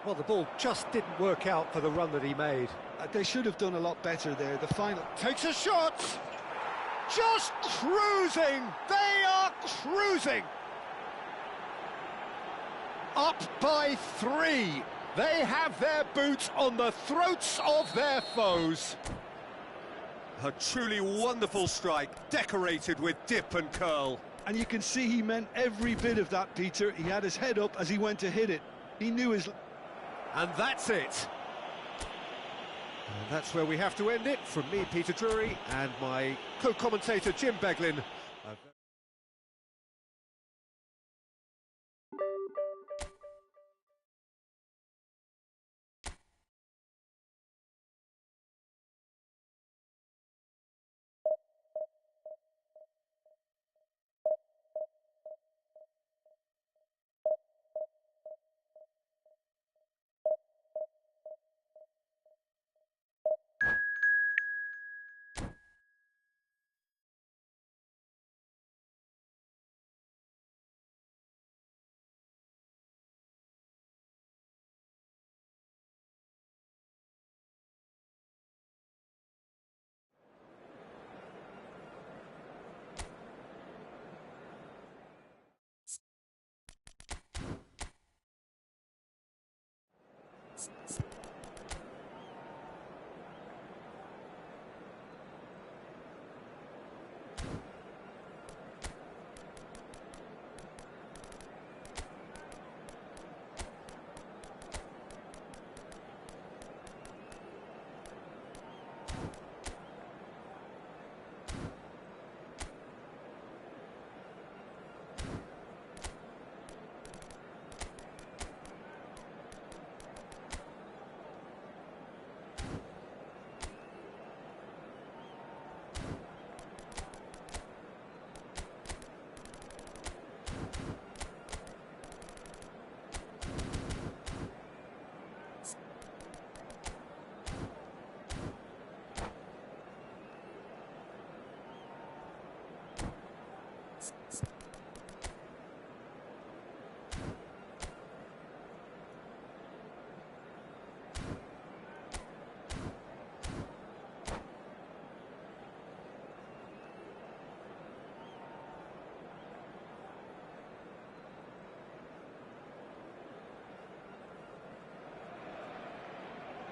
Well, the ball just didn't work out for the run that he made. They should have done a lot better there. The final... Takes a shot! Just cruising! They are cruising! Up by 3. They have their boots on the throats of their foes. A truly wonderful strike, decorated with dip and curl. And you can see he meant every bit of that, Peter. He had his head up as he went to hit it. He knew his... And that's it. And that's where we have to end it. From me, Peter Drury, and my co-commentator, Jim Beglin.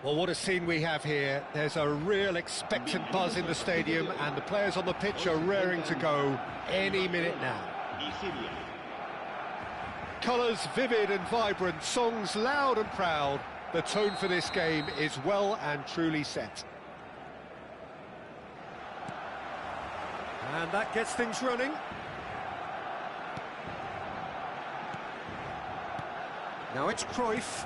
Well, what a scene we have here. There's a real expectant buzz in the stadium, and the players on the pitch are raring to go any minute now. Colours vivid and vibrant, songs loud and proud. The tone for this game is well and truly set. And that gets things running. Now it's Cruyff.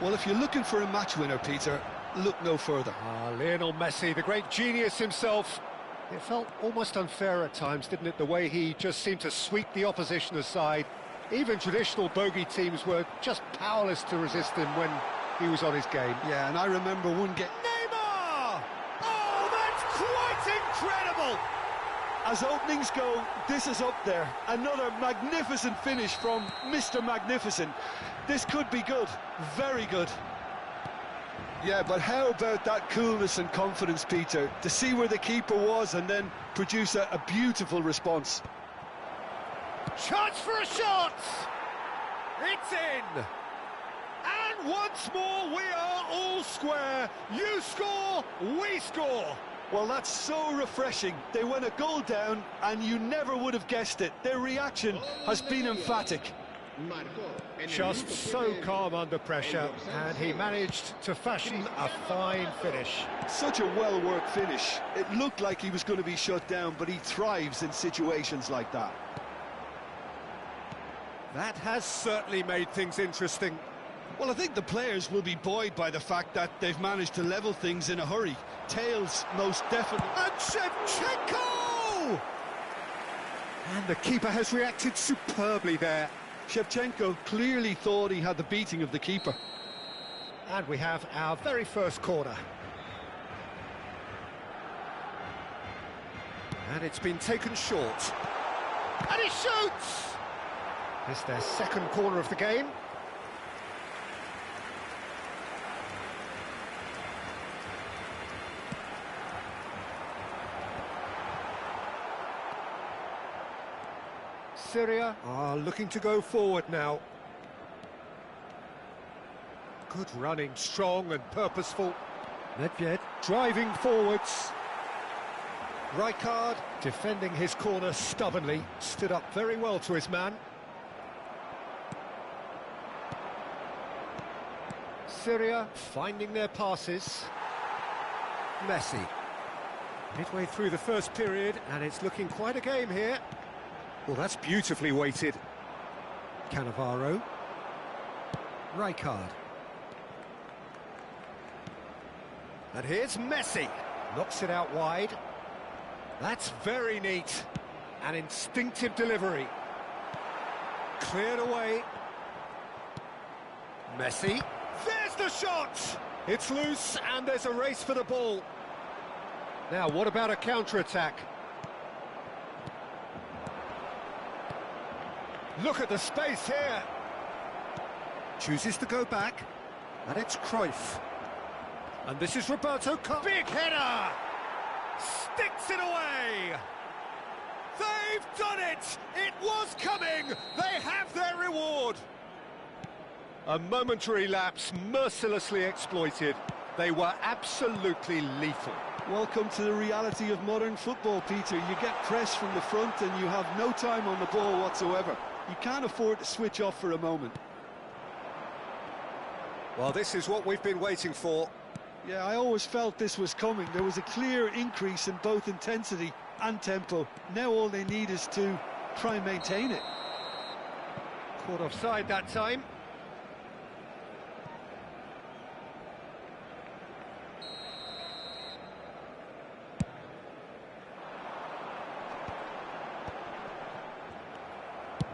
Well, if you're looking for a match winner, Peter, look no further. Lionel Messi, the great genius himself. It felt almost unfair at times, didn't it, the way he just seemed to sweep the opposition aside. Even traditional bogey teams were just powerless to resist him when he was on his game. Yeah, and I remember one game. Neymar! Oh, that's quite incredible! As openings go, this is up there. Another magnificent finish from Mr. Magnificent. This could be good, very good. Yeah, but how about that coolness and confidence, Peter, to see where the keeper was and then produce a beautiful response. Chance for a shot! It's in! And once more we are all square. You score, we score. Well, that's so refreshing. They went a goal down and you never would have guessed it. Their reaction has been emphatic. Just so calm under pressure, and he managed to fashion a fine finish. Such a well-worked finish. It looked like he was going to be shut down, but he thrives in situations like that. That has certainly made things interesting. Well, I think the players will be buoyed by the fact that they've managed to level things in a hurry. Tails, most definitely. And Shevchenko! And the keeper has reacted superbly there. Shevchenko clearly thought he had the beating of the keeper. And we have our very first corner. And it's been taken short. And he shoots! It's their second corner of the game. Syria are looking to go forward now. Good running, strong and purposeful. Leauge driving forwards. Rijkaard defending his corner stubbornly, stood up very well to his man. Syria finding their passes. Messi. Midway through the first period, and it's looking quite a game here. Well, that's beautifully weighted. Cannavaro. Rijkaard. And here's Messi. Knocks it out wide. That's very neat. An instinctive delivery. Cleared away. Messi. There's the shot! It's loose, and there's a race for the ball. Now, what about a counter-attack? Look at the space here. Chooses to go back, and it's Cruyff. And this is Roberto Carlos. Big header! Sticks it away! They've done it! It was coming! They have their reward! A momentary lapse, mercilessly exploited. They were absolutely lethal. Welcome to the reality of modern football, Peter. You get pressed from the front and you have no time on the ball whatsoever. You can't afford to switch off for a moment. Well, this is what we've been waiting for. Yeah, I always felt this was coming. There was a clear increase in both intensity and tempo. Now all they need is to try and maintain it. Caught offside that time.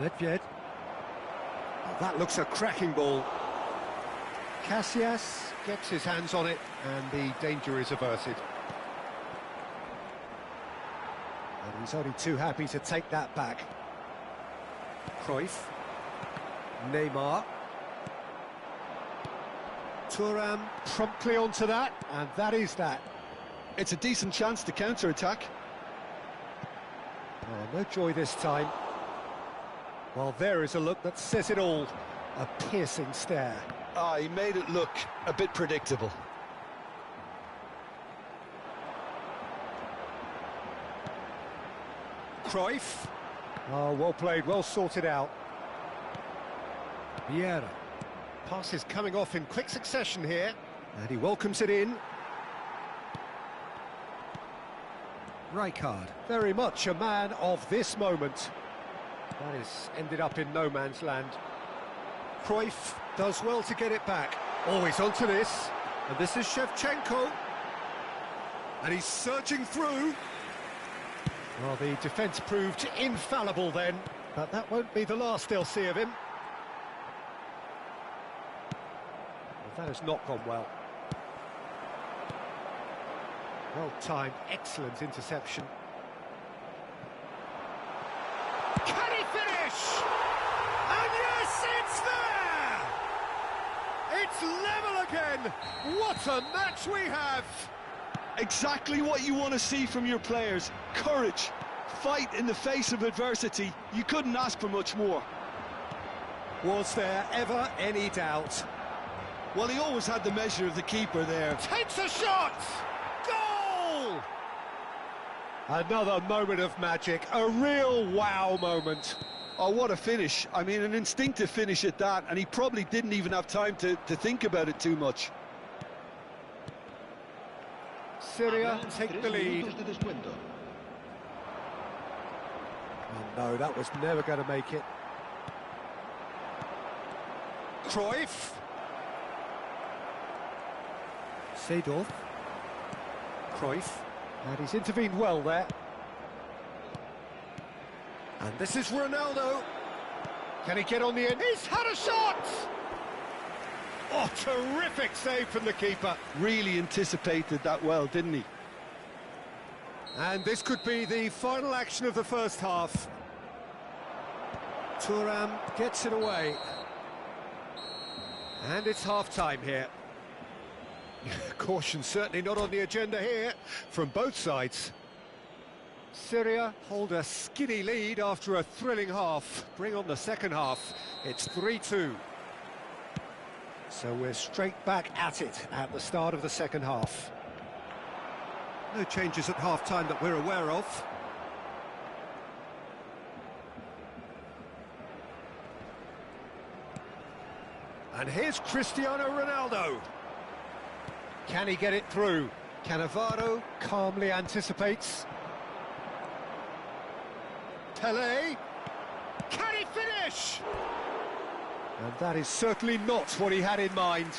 Leauge. Oh, that looks a cracking ball. Casillas gets his hands on it, and the danger is averted. And he's only too happy to take that back. Cruyff. Neymar. Thuram promptly onto that, and that is that. It's a decent chance to counter-attack. Oh, no joy this time. Well, there is a look that says it all. A piercing stare. Ah, he made it look a bit predictable. Cruyff. Oh, well played, well sorted out. Vieira. Pass is coming off in quick succession here, and he welcomes it in. Rijkaard, very much a man of this moment. That is ended up in no man's land. Cruyff does well to get it back. Always onto this. And this is Shevchenko. And he's surging through. Well, the defence proved infallible then. But that won't be the last they'll see of him. Well, that has not gone well. Well-timed, excellent interception. Can he finish? And yes, it's there! It's level again! What a match we have! Exactly what you want to see from your players. Courage, fight in the face of adversity. You couldn't ask for much more. Was there ever any doubt? Well, he always had the measure of the keeper there. Takes a shot! Goal! Another moment of magic, a real wow moment. Oh, what a finish. I mean, an instinctive finish at that, and he probably didn't even have time to think about it too much. Syria take the lead. Oh no, that was never going to make it. Cruyff. Seedorf. Cruyff. And he's intervened well there. And this is Ronaldo. Can he get on the end? He's had a shot! Oh, terrific save from the keeper. Really anticipated that well, didn't he? And this could be the final action of the first half. Thuram gets it away. And it's half-time here. Caution certainly not on the agenda here from both sides. Syria hold a skinny lead after a thrilling half. Bring on the second half. It's 3-2. So we're straight back at it at the start of the second half. No changes at half-time that we're aware of. And here's Cristiano Ronaldo. Can he get it through? Cannavaro calmly anticipates. Pelé. Can he finish? And that is certainly not what he had in mind.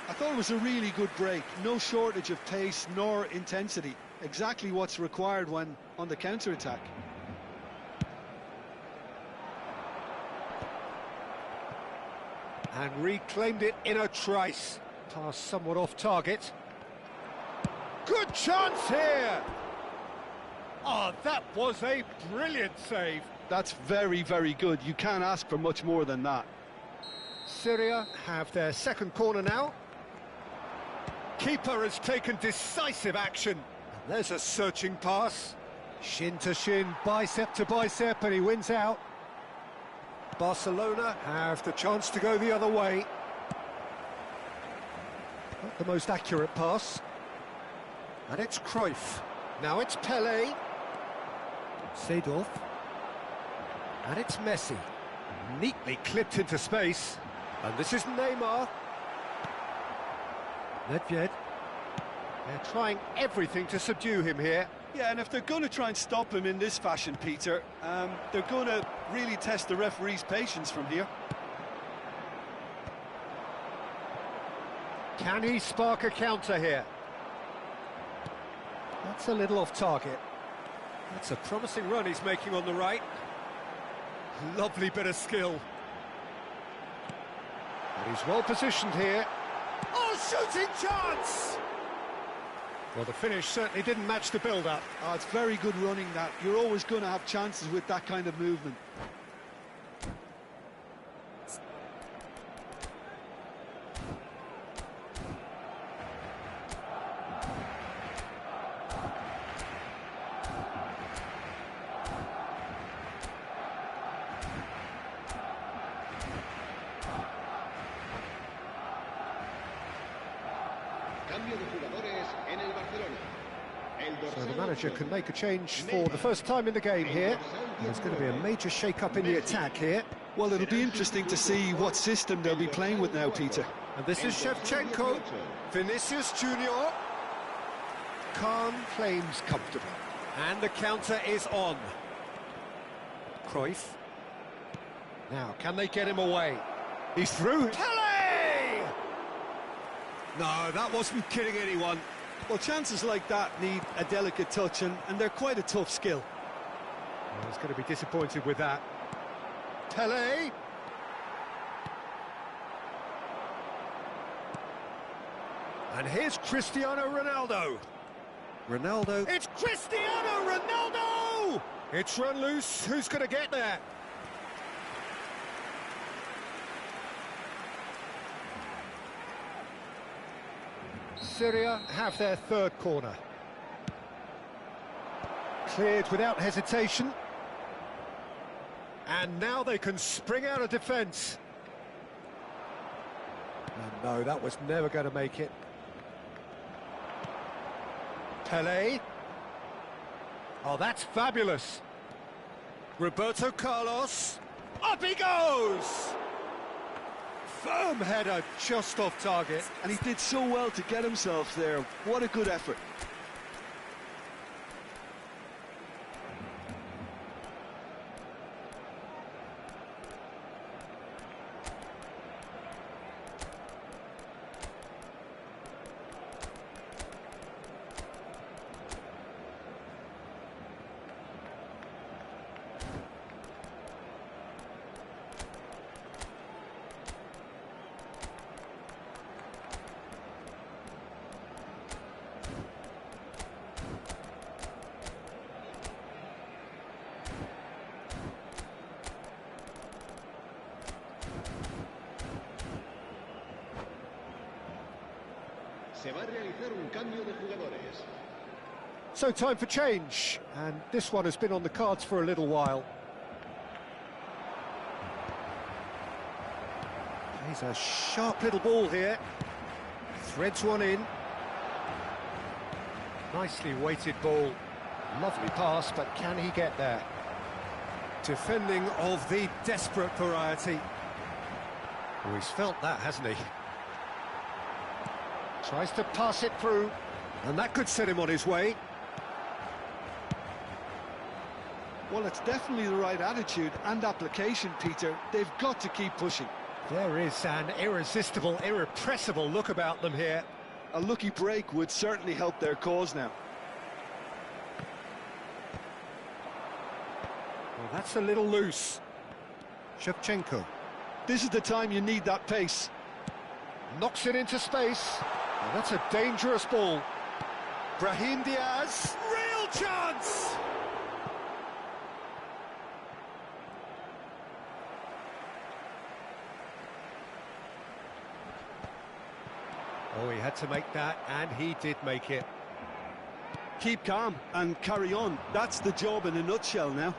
I thought it was a really good break. No shortage of pace nor intensity. Exactly what's required when on the counter-attack. And reclaimed it in a trice. Pass somewhat off target. Good chance here! Oh, that was a brilliant save. That's very, very good. You can't ask for much more than that. Syria have their second corner now. Keeper has taken decisive action. And there's a searching pass. Shin to shin, bicep to bicep, and he wins out. Barcelona have the chance to go the other way. Not the most accurate pass. And it's Cruyff. Now it's Pelé. Seedorf. And it's Messi. Neatly clipped into space. And this is Neymar. Leauge. They're trying everything to subdue him here. Yeah, and if they're going to try and stop him in this fashion, Peter, they're going to really test the referee's patience from here. Can he spark a counter here? That's a little off target. That's a promising run he's making on the right. Lovely bit of skill. And he's well positioned here. Oh, shooting chance! Well, the finish certainly didn't match the build-up. Oh, it's very good running, that. You're always going to have chances with that kind of movement. So the manager can make a change for the first time in the game here. There's going to be a major shake-up in the attack here. Well, it'll be interesting to see what system they'll be playing with now, Peter. And this is Shevchenko. Vinicius Junior. Calm claims comfortable. And the counter is on. Cruyff. Now, can they get him away? He's through. Tele! No, that wasn't kidding anyone. Well, chances like that need a delicate touch, and they're quite a tough skill. Well, he's going to be disappointed with that. Tele! And here's Cristiano Ronaldo. Ronaldo. It's Cristiano Ronaldo! It's run loose. Who's going to get there? Syria have their third corner. Cleared without hesitation. And now they can spring out of defence. And no, that was never going to make it. Pelé. Oh, that's fabulous. Roberto Carlos. Up he goes! Firm header, just off target. And he did so well to get himself there. What a good effort. Se va a realizar un cambio de jugadores. So time for change, and this one has been on the cards for a little while. He's a sharp little ball here. Threads one in. Nicely weighted ball. Lovely pass, but can he get there? Defending of the desperate variety. Oh, he's felt that, hasn't he? Tries to pass it through, and that could set him on his way. Well, it's definitely the right attitude and application, Peter. They've got to keep pushing. There is an irresistible, irrepressible look about them here. A lucky break would certainly help their cause now. Well, that's a little loose. Shevchenko. This is the time you need that pace. Knocks it into space. And that's a dangerous ball. Brahim Diaz. Real chance! Oh, he had to make that, and he did make it. Keep calm and carry on. That's the job in a nutshell now.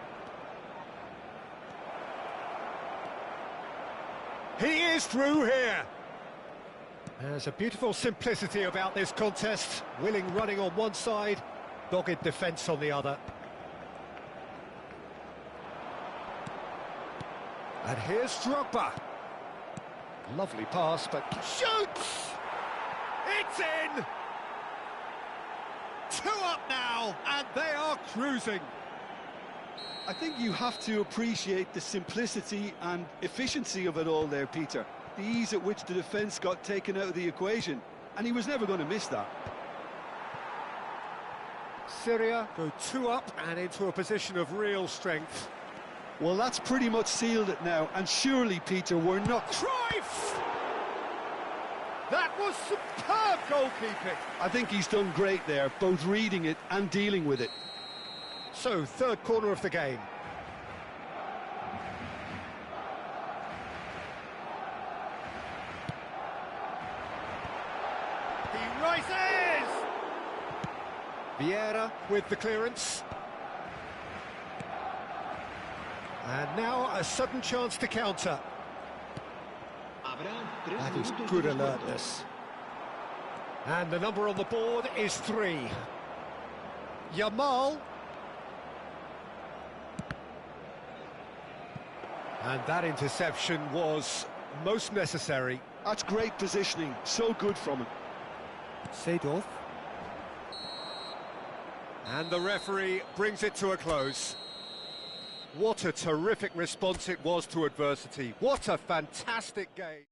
He is through here. There's a beautiful simplicity about this contest. Willing running on one side, dogged defence on the other. And here's Drogba. Lovely pass, but shoots! It's in! 2 up now, and they are cruising. I think you have to appreciate the simplicity and efficiency of it all there, Peter. The ease at which the defence got taken out of the equation, and he was never going to miss that. Syria go 2 up and into a position of real strength. Well, that's pretty much sealed it now, and surely, Peter, we're not... Cruyff! That was superb goalkeeping. I think he's done great there, both reading it and dealing with it. So, third corner of the game. He rises! Vieira with the clearance. And now a sudden chance to counter. That is good alertness. And the number on the board is 3. Yamal. And that interception was most necessary. That's great positioning, so good from him. Seedorf. And the referee brings it to a close. What a terrific response it was to adversity. What a fantastic game.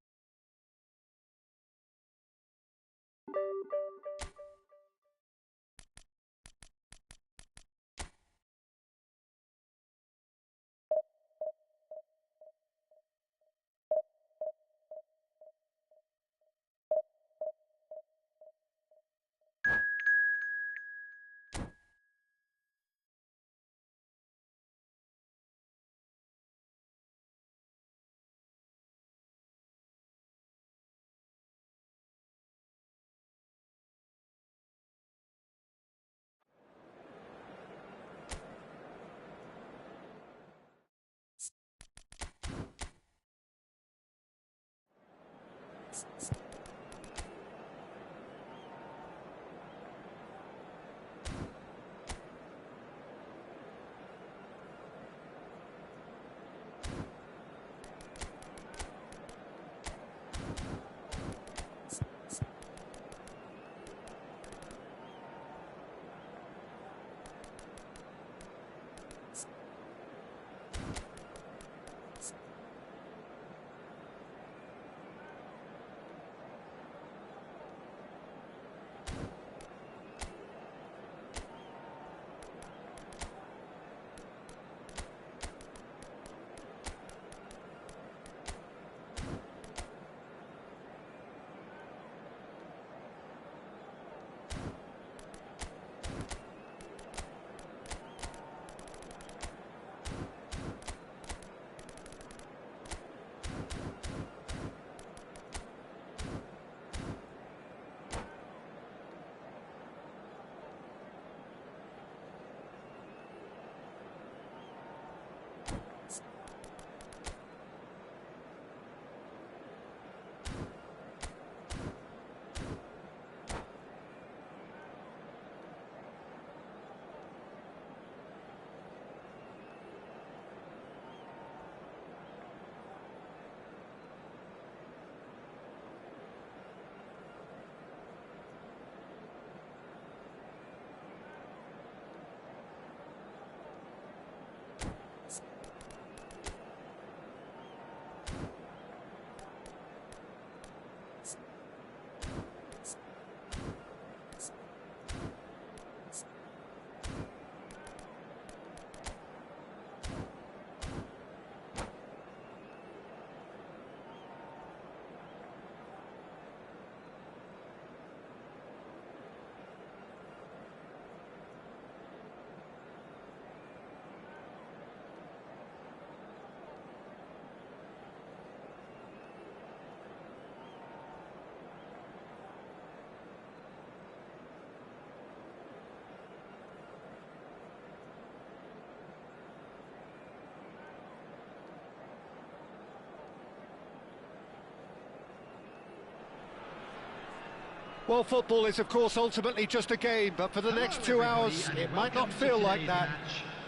Well, football is, of course, ultimately just a game, but for the next 2 hours, it might not feel like that.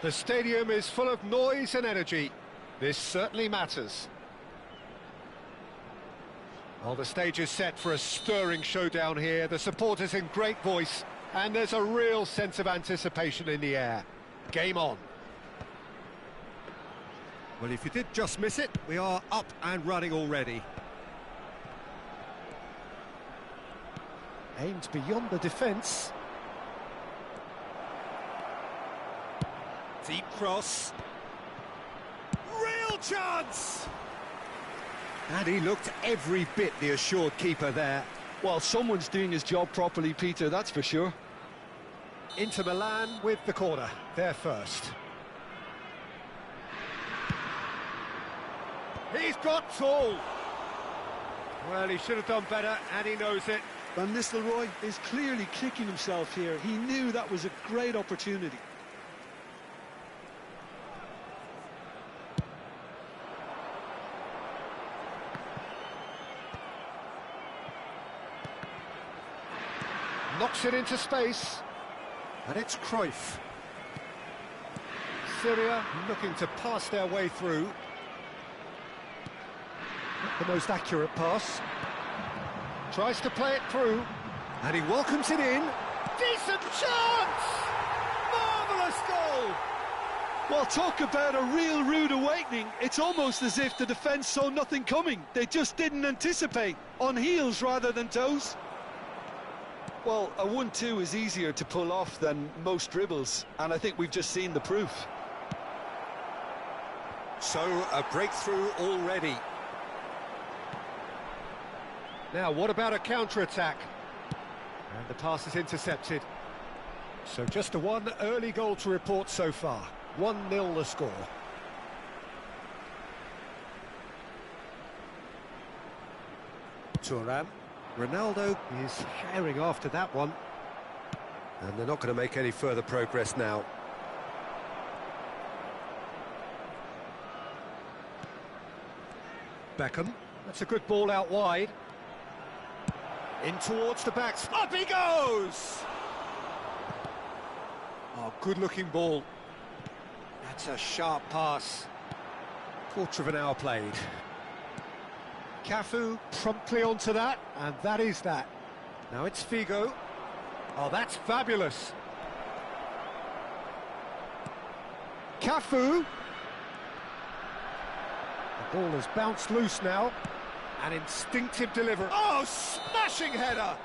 The stadium is full of noise and energy. This certainly matters. Well, the stage is set for a stirring showdown here. The supporters in great voice, and there's a real sense of anticipation in the air. Game on. Well, if you did just miss it, we are up and running already. Aimed beyond the defence. Deep cross. Real chance! And he looked every bit the assured keeper there. Well, someone's doing his job properly, Peter, that's for sure. Inter Milan with the corner, they're first. He's got tall. Well, he should have done better, and he knows it. Van Nistelrooy is clearly kicking himself here. He knew that was a great opportunity. Knocks it into space. And it's Cruyff. Syria looking to pass their way through. Not the most accurate pass. Tries to play it through, and he welcomes it in. Decent chance! Marvellous goal! Well, talk about a real rude awakening. It's almost as if the defence saw nothing coming. They just didn't anticipate. On heels rather than toes. Well, a 1-2 is easier to pull off than most dribbles, and I think we've just seen the proof. So, a breakthrough already. Now, what about a counter-attack? And the pass is intercepted. So just the one early goal to report so far. 1-0 the score. Thuram. Ronaldo is herring after that one. And they're not going to make any further progress now. Beckham. That's a good ball out wide. In towards the backs. Up he goes! Oh, good-looking ball. That's a sharp pass. Quarter of an hour played. Cafu promptly onto that, and that is that. Now it's Figo. Oh, that's fabulous. Cafu. The ball has bounced loose now. An instinctive delivery. Oh, smashing header!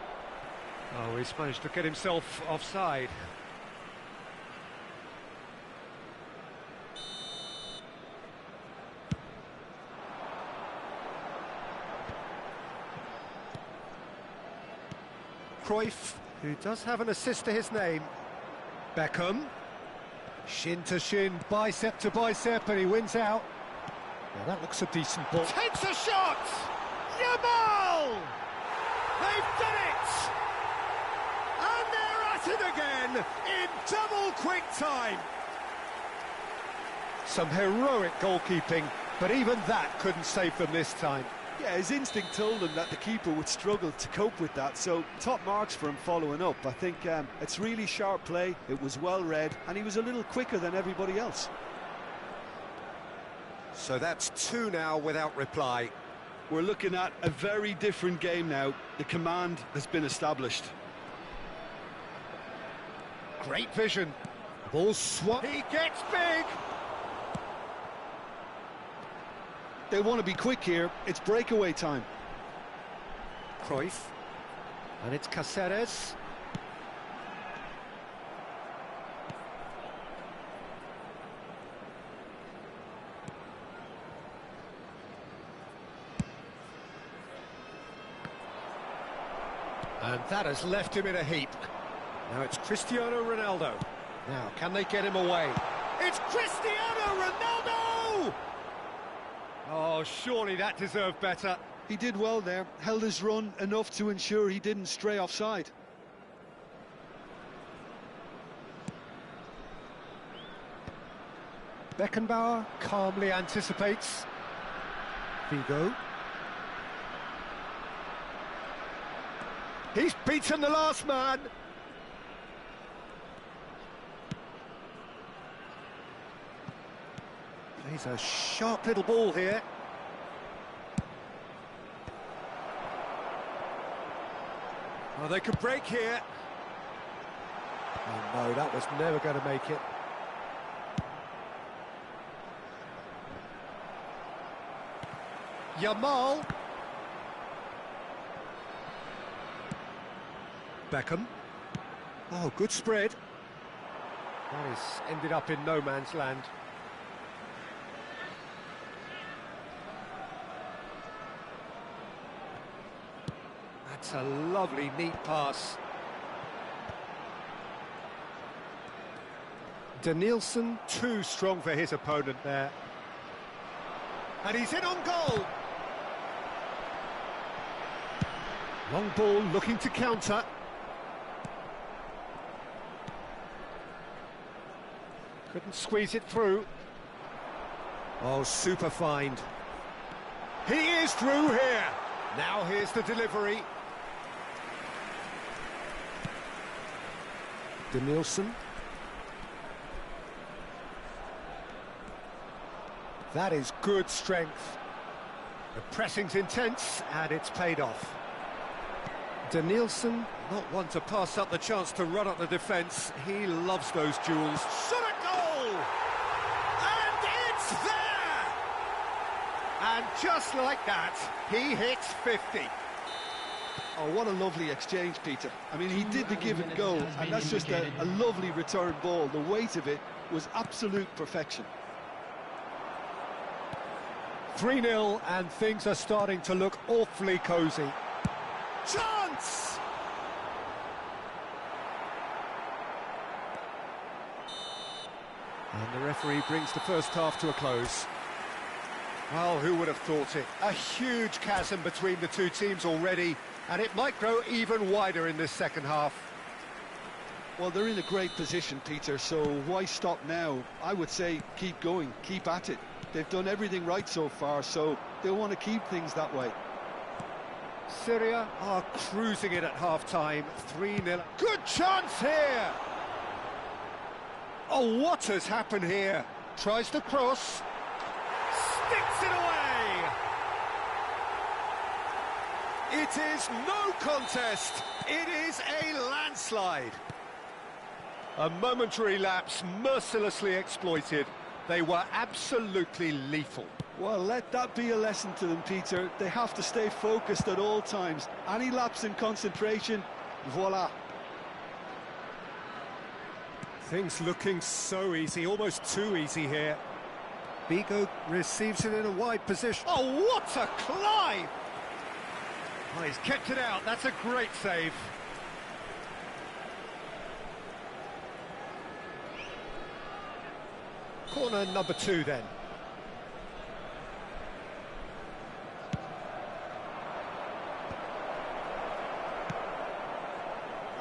Oh, he's managed to get himself offside. Cruyff, who does have an assist to his name. Beckham. Shin to shin, bicep to bicep, and he wins out. Now that looks a decent ball. Takes a shot! Yamal! They've done it! And they're at it again in double quick time. Some heroic goalkeeping, but even that couldn't save them this time. Yeah, his instinct told him that the keeper would struggle to cope with that, so top marks for him following up. I think it's really sharp play, it was well read, and he was a little quicker than everybody else. So that's 2 now without reply. We're looking at a very different game now. The command has been established. Great vision. Ball swap. He gets big. They want to be quick here. It's breakaway time. Cruyff. And it's Cáceres. And that has left him in a heap. Now it's Cristiano Ronaldo. Now, can they get him away? It's Cristiano Ronaldo! Oh, surely that deserved better. He did well there, held his run enough to ensure he didn't stray offside. Beckenbauer calmly anticipates. Figo. He's beaten the last man. Plays a sharp little ball here. Oh, they could break here. Oh no, that was never going to make it. Yamal. Beckham. Oh, good spread. That is ended up in no man's land. That's a lovely, neat pass. Danielson, too strong for his opponent there. And he's in on goal. Long ball looking to counter. Couldn't squeeze it through. Oh, super find. He is through here. Now here's the delivery. Danielson. That is good strength. The pressing's intense and it's paid off. Danielson, not one to pass up the chance to run up the defence. He loves those duels. Shot a goal! And just like that, he hits 50. Oh, what a lovely exchange, Peter. I mean, he did the give and go, and that's just a lovely return ball. The weight of it was absolute perfection. 3-0, and things are starting to look awfully cosy. Chance! And the referee brings the first half to a close. Well, who would have thought it? A huge chasm between the two teams already, and it might grow even wider in this second half. Well, they're in a great position, Peter, so why stop now? I would say keep going, keep at it. They've done everything right so far, so they'll want to keep things that way. Syria are cruising it at half-time, 3-0. Good chance here! Oh, what has happened here? Tries to cross. Sticks it away! It is no contest. It is a landslide. A momentary lapse mercilessly exploited. They were absolutely lethal. Well, let that be a lesson to them, Peter. They have to stay focused at all times. Any lapse in concentration, voila. Things looking so easy, almost too easy here. Vigo receives it in a wide position. Oh, what a climb! Oh, he's kept it out. That's a great save. Corner number 2 then.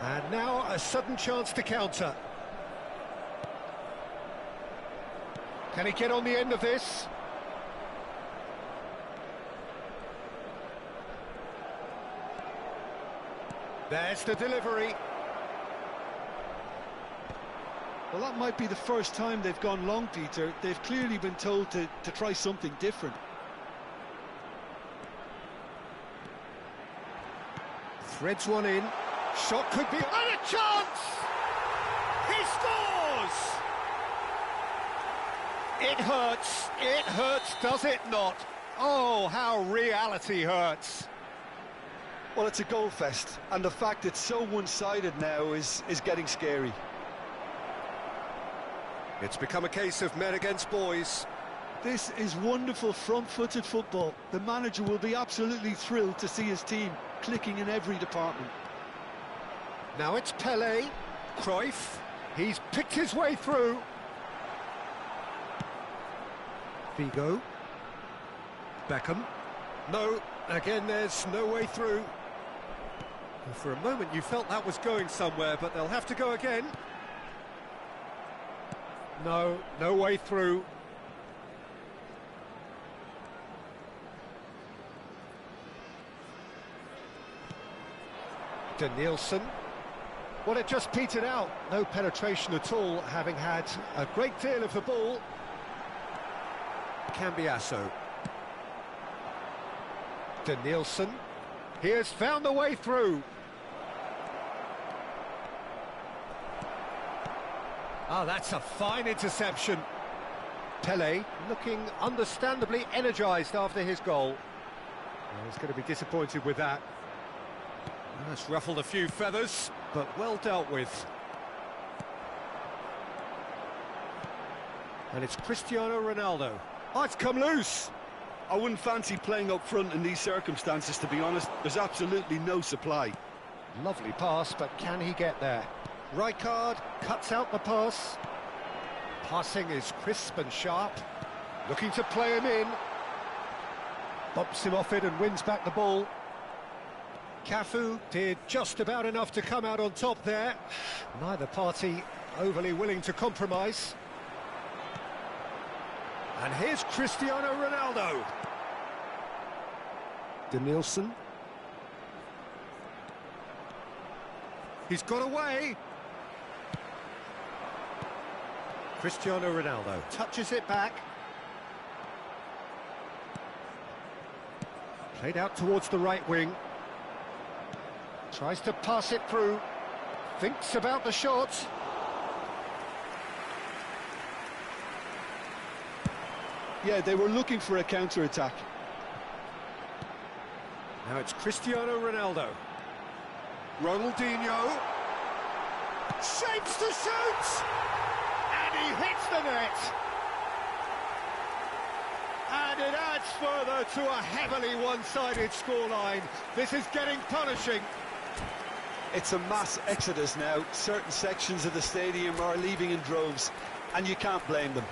And now a sudden chance to counter. Can he get on the end of this? There's the delivery. Well, that might be the first time they've gone long, Peter. They've clearly been told to try something different. Threads one in. Shot could be... And a chance! He scores! It hurts, does it not? Oh, how reality hurts. Well, it's a goal fest, and the fact it's so one-sided now is getting scary. It's become a case of men against boys. This is wonderful front-footed football. The manager will be absolutely thrilled to see his team clicking in every department. Now it's Pelé, Cruyff, he's picked his way through. Vigo, Beckham, no, again there's no way through. And for a moment you felt that was going somewhere, but they'll have to go again. No, no way through. Danielson. Well, it just petered out. No penetration at all, having had a great deal of the ball. Cambiasso. Danielson. He has found the way through. Ah, that's a fine interception. Pelé looking understandably energised after his goal. Well, he's going to be disappointed with that. That's ruffled a few feathers, but well dealt with. And it's Cristiano Ronaldo. Oh, it's come loose. I wouldn't fancy playing up front in these circumstances, to be honest. There's absolutely no supply. Lovely pass, but can he get there? Rijkaard cuts out the pass. Passing is crisp and sharp. Looking to play him in. Bumps him off it and wins back the ball. Cafu did just about enough to come out on top there. Neither party overly willing to compromise. And here's Cristiano Ronaldo. Danielson. He's got away. Cristiano Ronaldo touches it back. Played out towards the right wing. Tries to pass it through. Thinks about the shot. Yeah, they were looking for a counter-attack. Now it's Cristiano Ronaldo. Ronaldinho. Shapes to shoot! And he hits the net! And it adds further to a heavily one-sided scoreline. This is getting punishing. It's a mass exodus now. Certain sections of the stadium are leaving in droves, and you can't blame them.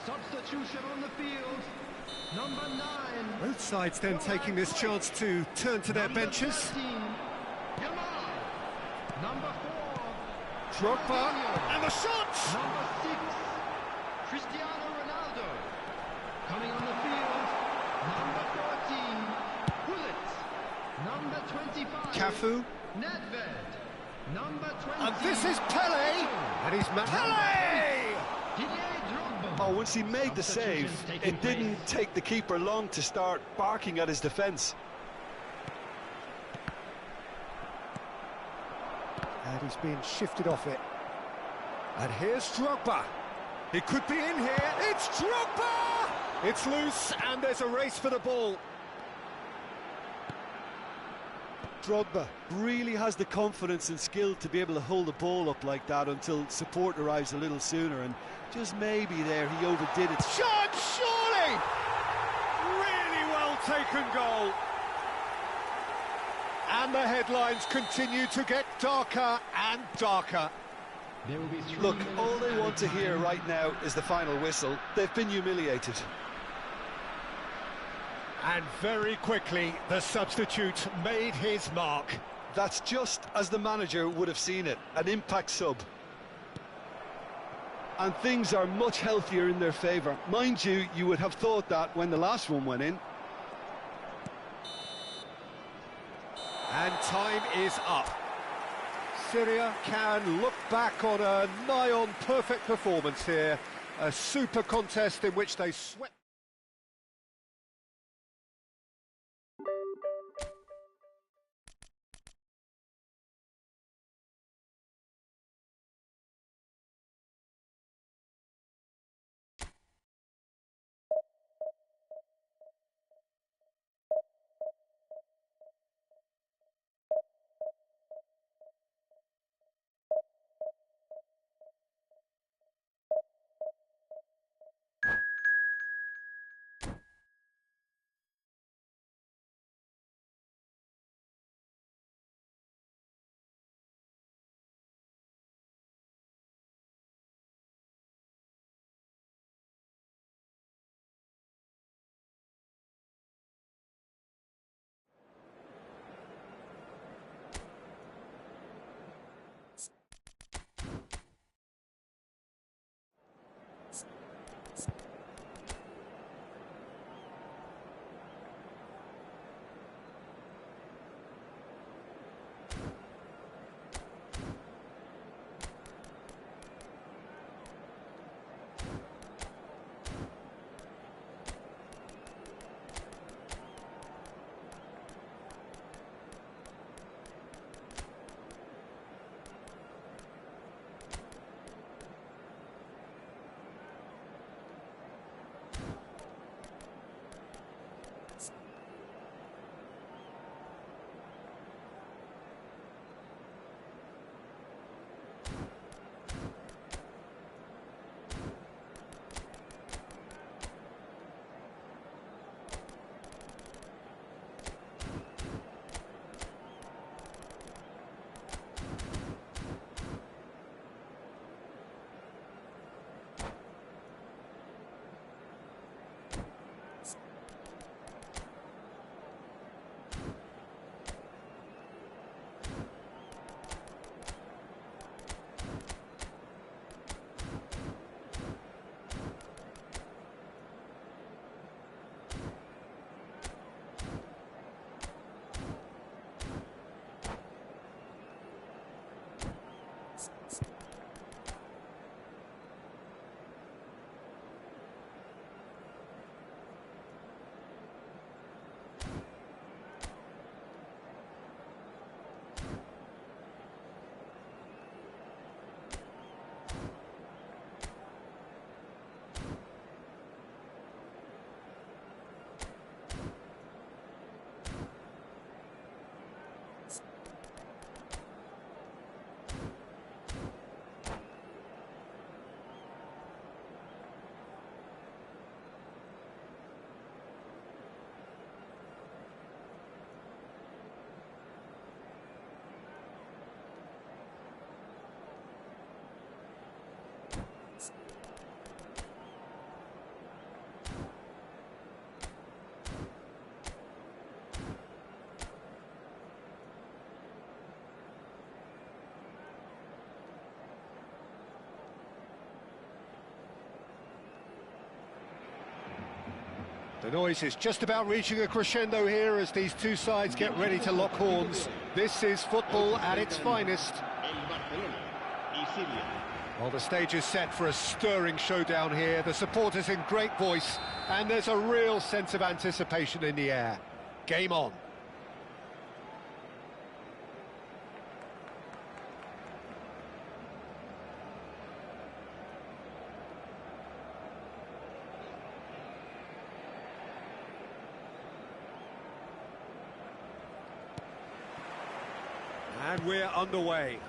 Substitution on the field. Number 9. Both sides then taking this chance to turn to their Number benches. 13, Yamal. Number 4. Drogba, and the shot! Number 6. Cristiano Ronaldo. Coming on the field. Number 14. Bullet. Number 25. Cafu. Nedved. Number 20. And this is Pele! And he's Pele! Didier Drogba. Oh, once he made the save, it didn't take the keeper long to start barking at his defence. And he's being shifted off it. And here's Drogba. He could be in here. It's Drogba! It's loose, and there's a race for the ball. Drogba really has the confidence and skill to be able to hold the ball up like that until support arrives a little sooner, and just maybe there he overdid it. Shot, surely! Really well taken goal. And the headlines continue to get darker and darker. There will be 3 Look, minutes all they added want to hear time. right now is the final whistle. They've been humiliated. And very quickly, the substitute made his mark. That's just as the manager would have seen it, an impact sub. And things are much healthier in their favour. Mind you, you would have thought that when the last one went in. And time is up. Syria can look back on a nigh-on perfect performance here. A super contest in which they swept. The noise is just about reaching a crescendo here as these two sides get ready to lock horns. This is football at its finest. Well, the stage is set for a stirring showdown here. The supporters in great voice, and there's a real sense of anticipation in the air. Game on. And we're underway.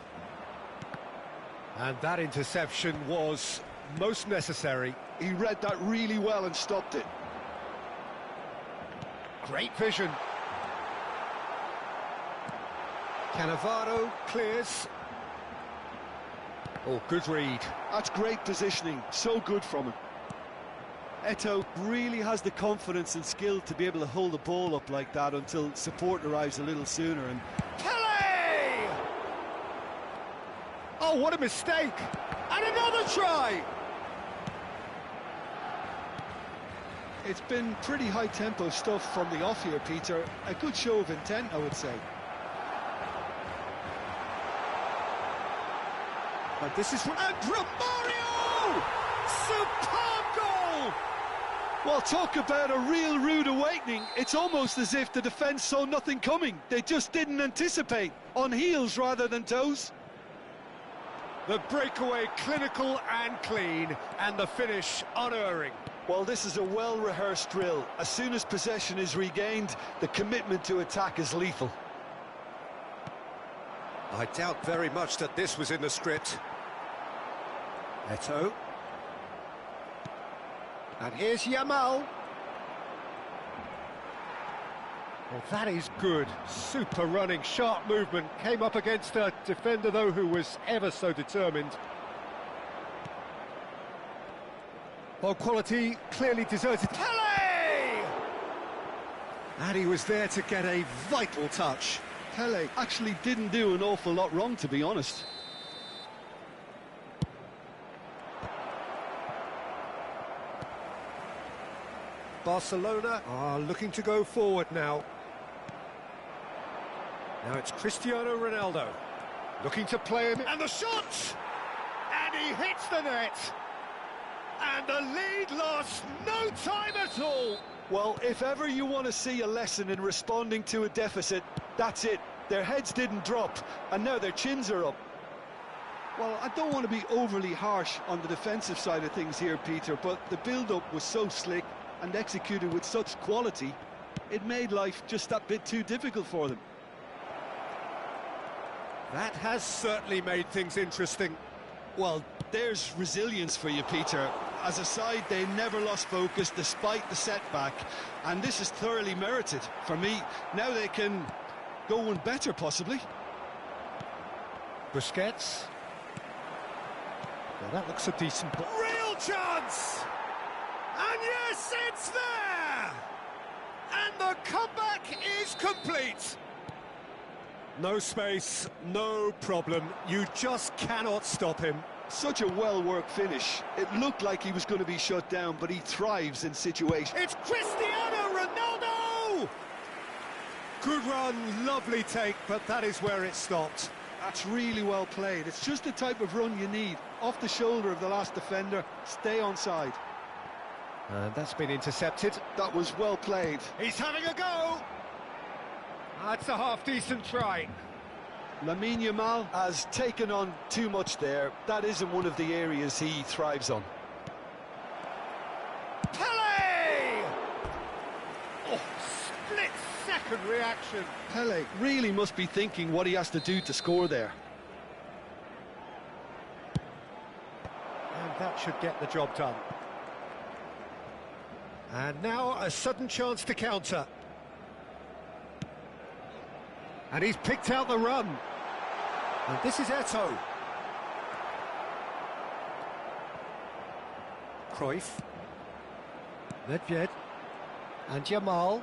And that interception was most necessary. He read that really well and stopped it. Great vision. Cannavaro clears. Oh, good read. That's great positioning, so good from him. Eto'o really has the confidence and skill to be able to hold the ball up like that until support arrives a little sooner. And oh, what a mistake! And another try! It's been pretty high-tempo stuff from the off here, Peter. A good show of intent, I would say. But this is from Romario! Superb goal! Well, talk about a real rude awakening. It's almost as if the defence saw nothing coming. They just didn't anticipate. On heels rather than toes. The breakaway clinical and clean, and the finish unerring. Well, this is a well-rehearsed drill. As soon as possession is regained, the commitment to attack is lethal. I doubt very much that this was in the script. Eto'o. And here's Yamal. Well, that is good. Super running, sharp movement. Came up against a defender, though, who was ever so determined. Well, quality clearly deserted. Pele! And he was there to get a vital touch. Pele actually didn't do an awful lot wrong, to be honest. Barcelona are looking to go forward now. Now it's Cristiano Ronaldo looking to play him, and the shot! And he hits the net! And the lead lost no time at all! Well, if ever you want to see a lesson in responding to a deficit, that's it. Their heads didn't drop, and now their chins are up. Well, I don't want to be overly harsh on the defensive side of things here, Peter, but the build-up was so slick and executed with such quality, it made life just that bit too difficult for them. That has certainly made things interesting. Well, there's resilience for you, Peter. As a side, they never lost focus despite the setback, and this is thoroughly merited. For me, now they can go one better, possibly. Busquets. Well, that looks a decent... Real chance! And yes, it's there! And the comeback is complete! No space, no problem. You just cannot stop him. Such a well-worked finish. It looked like he was going to be shut down, but he thrives in situations. It's Cristiano Ronaldo! Good run, lovely take, but that is where it stopped. That's really well played. It's just the type of run you need. Off the shoulder of the last defender, stay onside. And that's been intercepted. That was well played. He's having a go! That's a half-decent try. Lamine Yamal has taken on too much there. That isn't one of the areas he thrives on. Pele! Oh, split-second reaction. Pele really must be thinking what he has to do to score there. And that should get the job done. And now a sudden chance to counter. And he's picked out the run. And this is Eto'o. Cruyff. Nedved. And Yamal.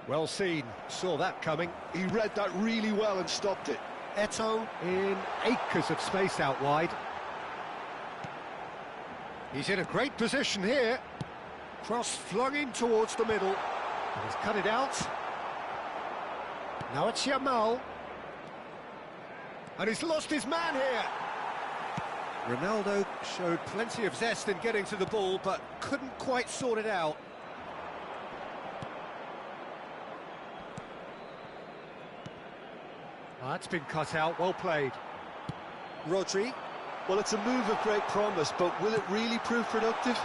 Well seen. Saw that coming. He read that really well and stopped it. Eto'o in acres of space out wide. He's in a great position here. Cross flung in towards the middle. He's cut it out. Now it's Yamal. And he's lost his man here. Ronaldo showed plenty of zest in getting to the ball, but couldn't quite sort it out. That's been cut out, well played. Rodri. Well, it's a move of great promise, but will it really prove productive?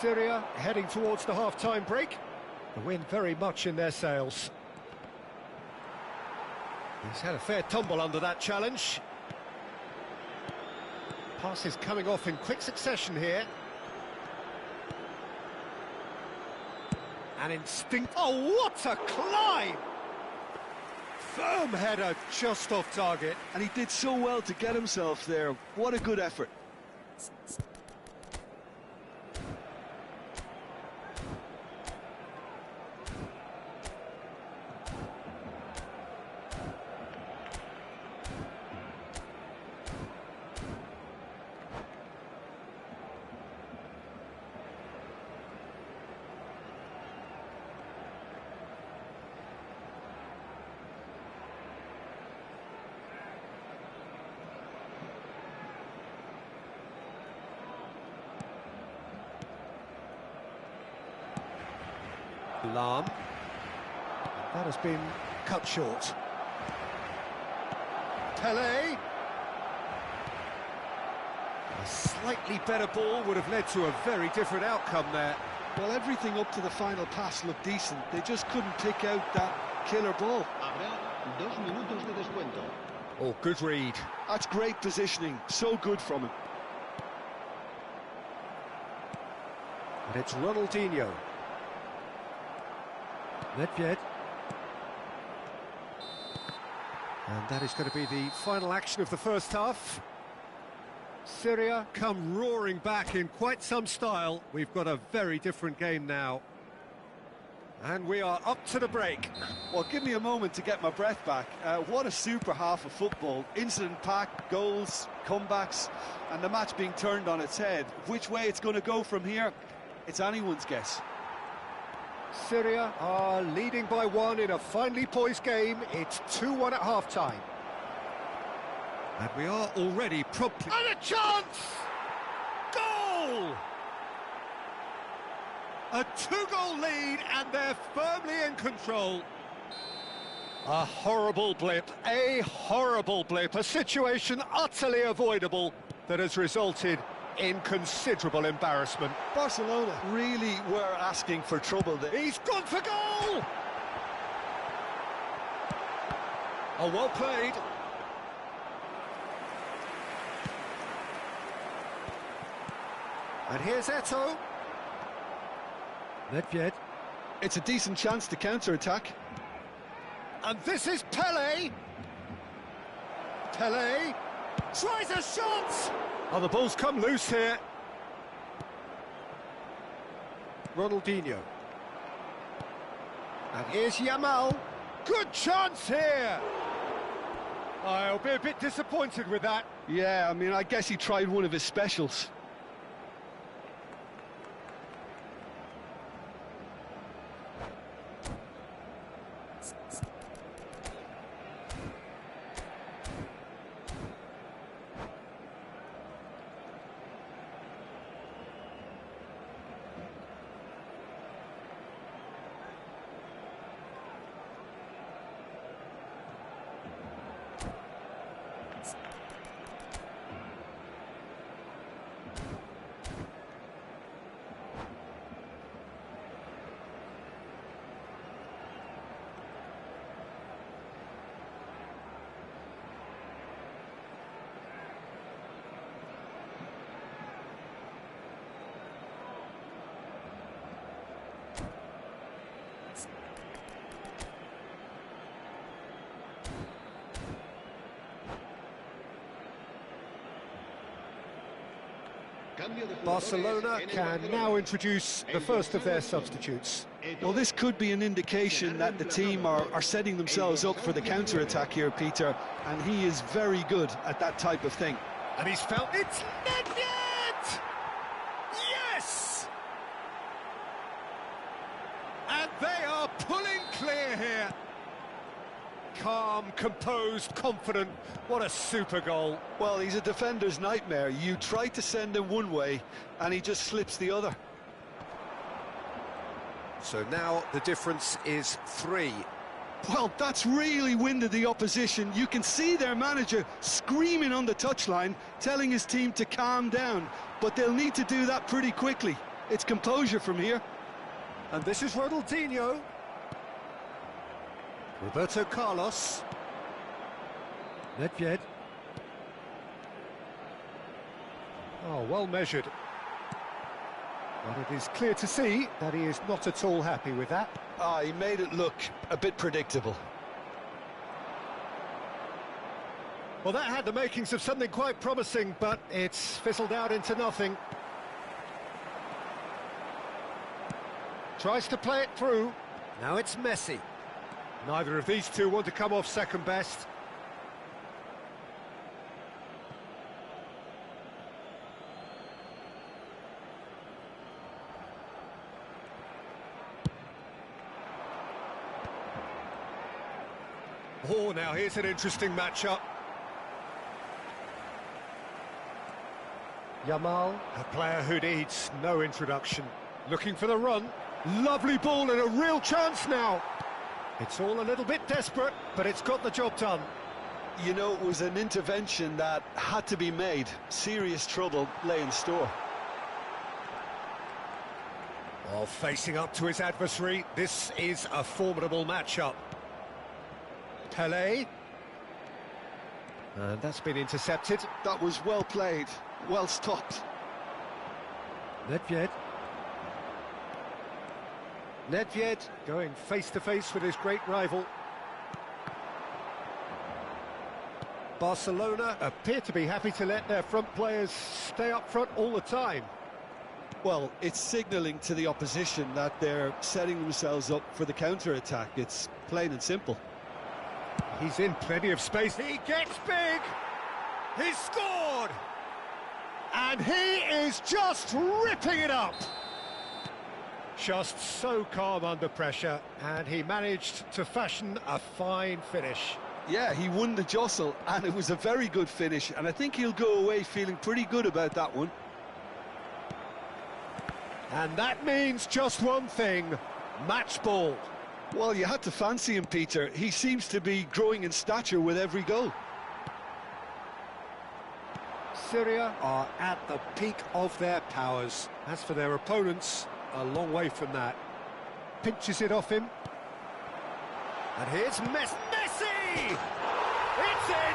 Syria heading towards the half-time break. The wind very much in their sails. He's had a fair tumble under that challenge. Passes coming off in quick succession here. An instinct. Oh, what a climb! Firm header just off target. And he did so well to get himself there. What a good effort. Lam. That has been cut short. Pelé. A slightly better ball would have led to a very different outcome there. Well, everything up to the final pass looked decent. They just couldn't pick out that killer ball. Habrá 2 minutos de descuento. Oh, good read. That's great positioning. So good from him. And it's Ronaldinho. Leauge. And that is going to be the final action of the first half. Syria come roaring back in quite some style. We've got a very different game now. And we are up to the break. Well, give me a moment to get my breath back. What a super half of football. Incident-packed, goals, comebacks, and the match being turned on its head. Which way it's going to go from here, it's anyone's guess. Syria are leading by 1 in a finely poised game. It's 2-1 at half-time. And we are already promptly... And a chance! Goal! A 2-goal lead, and they're firmly in control. A horrible blip, a situation utterly avoidable that has resulted in considerable embarrassment. Barcelona really were asking for trouble there. He's gone for goal! Oh, well played. And here's Eto'o. Leauge. It's a decent chance to counter-attack. And this is Pelé. Pelé tries a shot! Oh, the ball's come loose here. Ronaldinho. And here's Yamal. Good chance here! I'll be a bit disappointed with that. Yeah, I mean, I guess he tried one of his specials. Barcelona can now introduce the first of their substitutes. Well, this could be an indication that the team are setting themselves up for the counter-attack here, Peter, and he is very good at that type of thing. And he's felt it's net! pulling clear here. Calm, composed, confident. What a super goal. Well, he's a defender's nightmare. You try to send him one way, and he just slips the other. So now the difference is 3. Well, that's really winded the opposition. You can see their manager screaming on the touchline, telling his team to calm down. But they'll need to do that pretty quickly. It's composure from here. And this is Ronaldinho. Roberto Carlos. Leauge. Oh, well measured. But it is clear to see that he is not at all happy with that. He made it look a bit predictable. Well, that had the makings of something quite promising, but it's fizzled out into nothing. Tries to play it through. Now it's Messi. Neither of these two want to come off second best. Oh, now here's an interesting matchup. Yamal, a player who needs no introduction. Looking for the run. Lovely ball and a real chance now. It's all a little bit desperate, but it's got the job done. You know, it was an intervention that had to be made. Serious trouble lay in store. While facing up to his adversary, this is a formidable matchup. Pelé. And that's been intercepted. That was well played, well stopped. Leauge. Leauge going face-to-face with his great rival. Barcelona appear to be happy to let their front players stay up front all the time. Well, it's signalling to the opposition that they're setting themselves up for the counter-attack. It's plain and simple. He's in plenty of space. He gets big. He's scored. And he is just ripping it up. Just so calm under pressure, and he managed to fashion a fine finish. Yeah, he won the jostle, and it was a very good finish, and I think he'll go away feeling pretty good about that one. And that means just one thing, match ball. Well, you had to fancy him, Peter. He seems to be growing in stature with every goal. Syria are at the peak of their powers. As for their opponents, a long way from that. Pinches it off him. And here's Messi! It's in!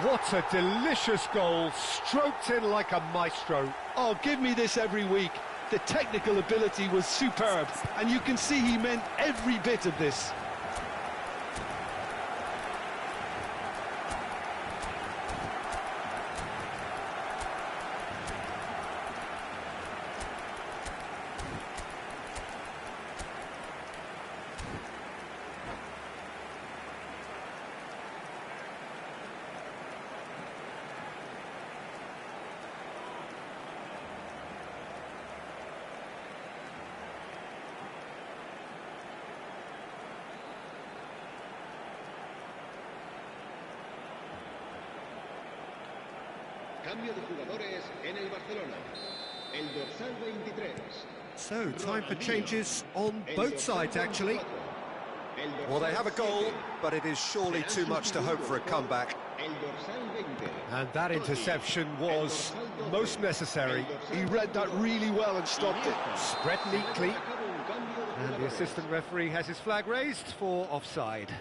What a delicious goal, stroked in like a maestro. Oh, give me this every week. The technical ability was superb, and you can see he meant every bit of this. Cambio de jugadores en el Barcelona. El dorsal 23. So, time for changes on both sides, actually. Well, they have a goal, but it is surely too much to hope for a comeback. And that interception was most necessary. He read that really well and stopped it. Spread neatly. And the assistant referee has his flag raised for offside.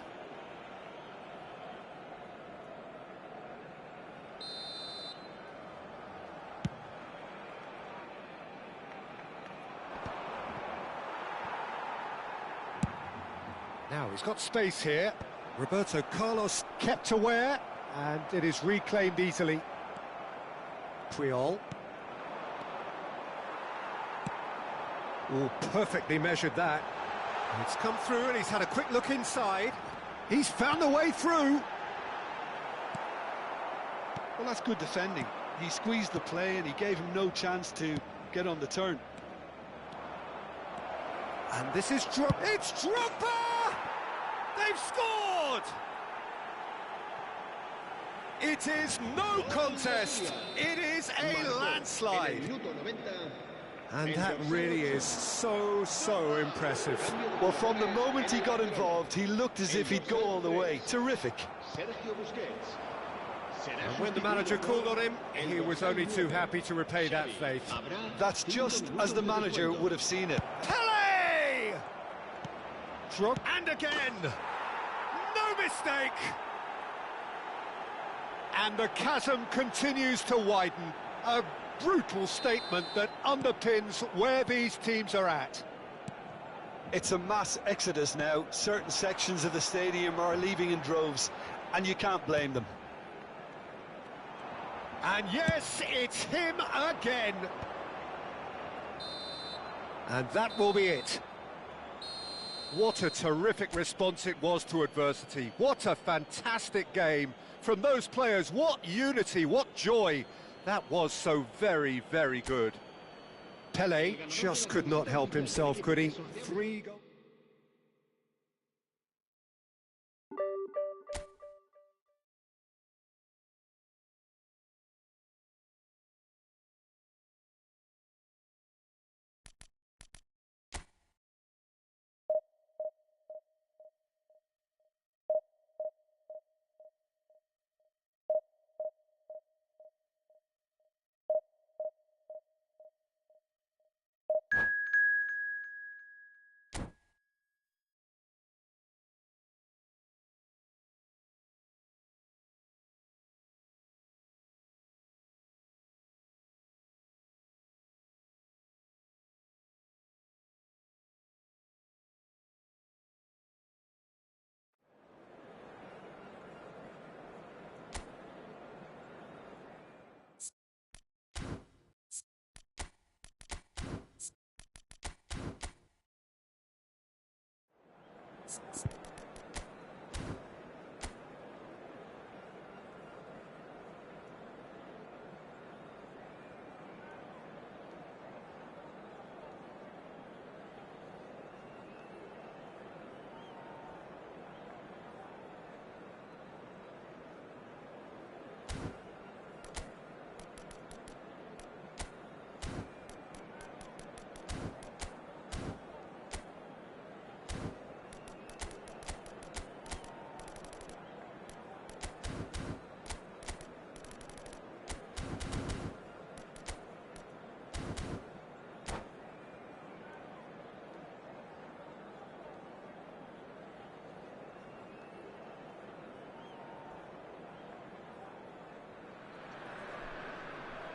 Now he's got space here. Roberto Carlos kept aware, and it is reclaimed easily. Puyol. Oh, perfectly measured that. It's come through, and he's had a quick look inside. He's found the way through. Well, that's good defending. He squeezed the play, and he gave him no chance to get on the turn. And this is it's Drogba! They've scored! It is no contest. It is a landslide. And that really is so impressive. Well, from the moment he got involved, he looked as if he'd go all the way. Terrific. And when the manager called on him, he was only too happy to repay that faith. That's just as the manager would have seen it. Pele! And again! No mistake! And the chasm continues to widen. A brutal statement that underpins where these teams are at. It's a mass exodus now. Certain sections of the stadium are leaving in droves, and you can't blame them. And yes, it's him again. And that will be it. What a terrific response it was to adversity. What a fantastic game from those players. What unity, what joy. That was so very good. Pele just could not help himself, could he? 3 goals.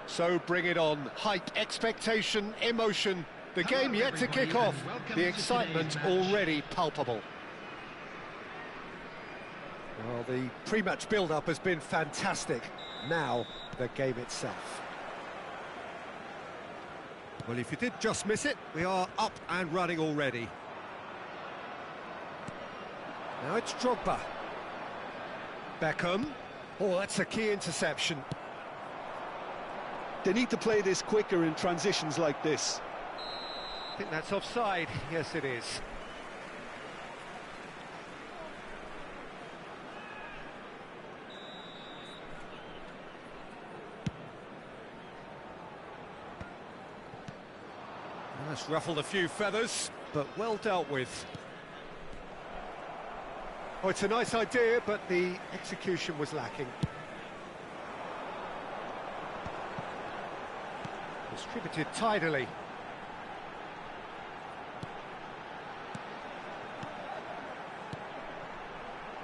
So bring it on. Hype, expectation, emotion. The game yet to kick off. The excitement already palpable. Well, the pre-match build-up has been fantastic. Now, the game itself. Well, if you did just miss it, we are up and running already. Now it's Drogba. Beckham. Oh, that's a key interception. They need to play this quicker in transitions like this. I think that's offside. Yes, it is. Well, that's ruffled a few feathers, but well dealt with. Oh, it's a nice idea, but the execution was lacking. Distributed tidily.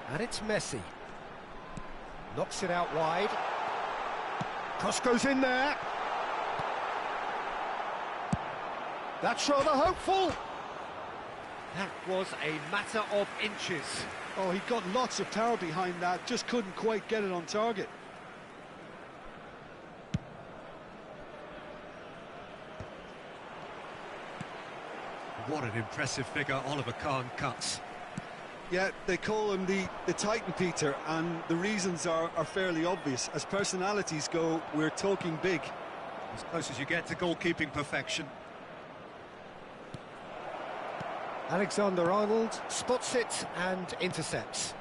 And it's Messi. Knocks it out wide. Cross goes in there. That's rather hopeful. That was a matter of inches. Oh, he got lots of power behind that, just couldn't quite get it on target. What an impressive figure Oliver Kahn cuts. Yeah, they call him the Titan, Peter, and the reasons are fairly obvious. As personalities go, we're talking big. As close as you get to goalkeeping perfection. Alexander-Arnold spots it and intercepts.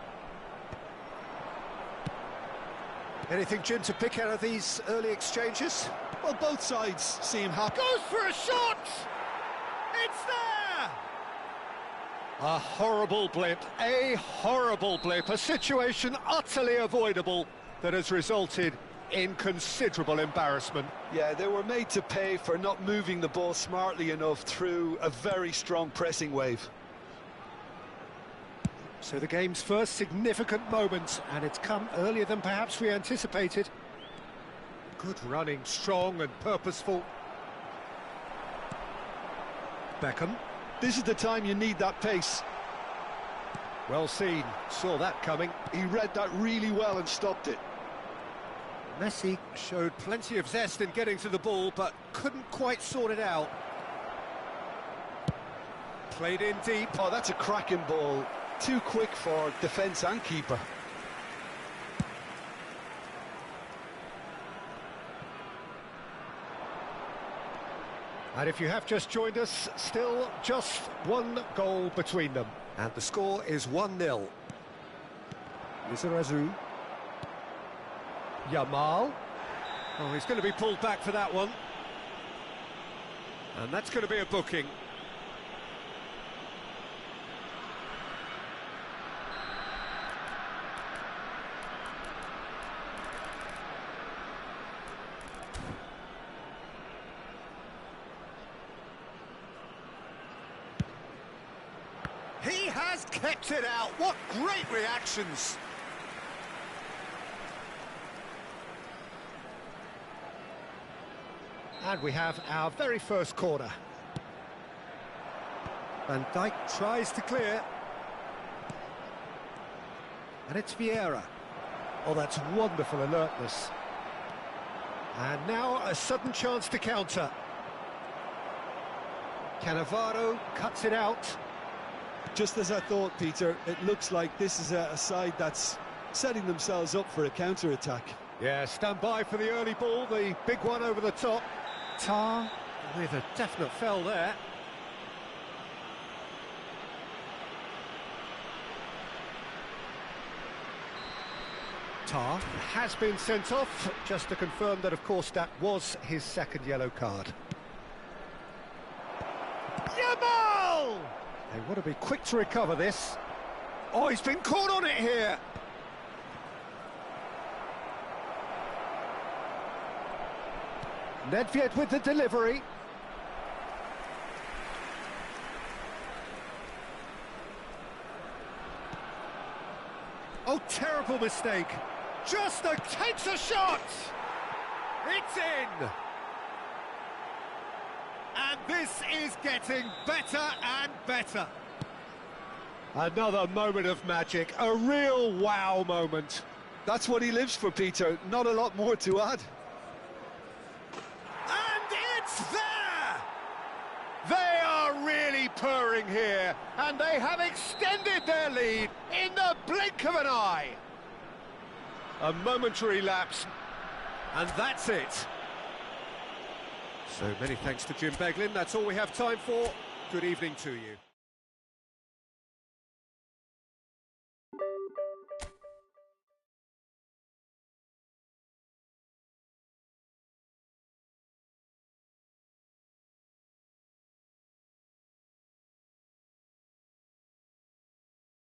Anything, Jim, to pick out of these early exchanges? Well, both sides seem happy. Goes for a shot! It's there! A horrible blip, a situation utterly avoidable that has resulted in considerable embarrassment. Yeah, they were made to pay for not moving the ball smartly enough through a very strong pressing wave. So the game's first significant moment, and it's come earlier than perhaps we anticipated. Good running, strong and purposeful. Beckham. This is the time you need that pace. Well seen, saw that coming. He read that really well and stopped it. Messi showed plenty of zest in getting to the ball, but couldn't quite sort it out. Played in deep. Oh, that's a cracking ball. Too quick for defence and keeper. And if you have just joined us, still just one goal between them. And the score is 1-0. Lizarazu. Yamal. Oh, he's going to be pulled back for that one. And that's going to be a booking. He has kept it out. What great reactions. And we have our very first corner. Van Dijk tries to clear. And it's Vieira. Oh, that's wonderful alertness. And now a sudden chance to counter. Cannavaro cuts it out. Just as I thought, Peter, it looks like this is a side that's setting themselves up for a counter-attack. Yeah, stand by for the early ball, the big one over the top. Tar with a definite foul there. Tar has been sent off, just to confirm that, of course, that was his second yellow card. Yamal! They want to be quick to recover this. Oh, he's been caught on it here. Nedved with the delivery. Oh, terrible mistake. Just takes a shot. It's in. And this is getting better and better. Another moment of magic, a real wow moment. That's what he lives for, Peter. Not a lot more to add. And it's there! They are really purring here, and they have extended their lead in the blink of an eye. A momentary lapse, and that's it. So many thanks to Jim Beglin. That's all we have time for. Good evening to you.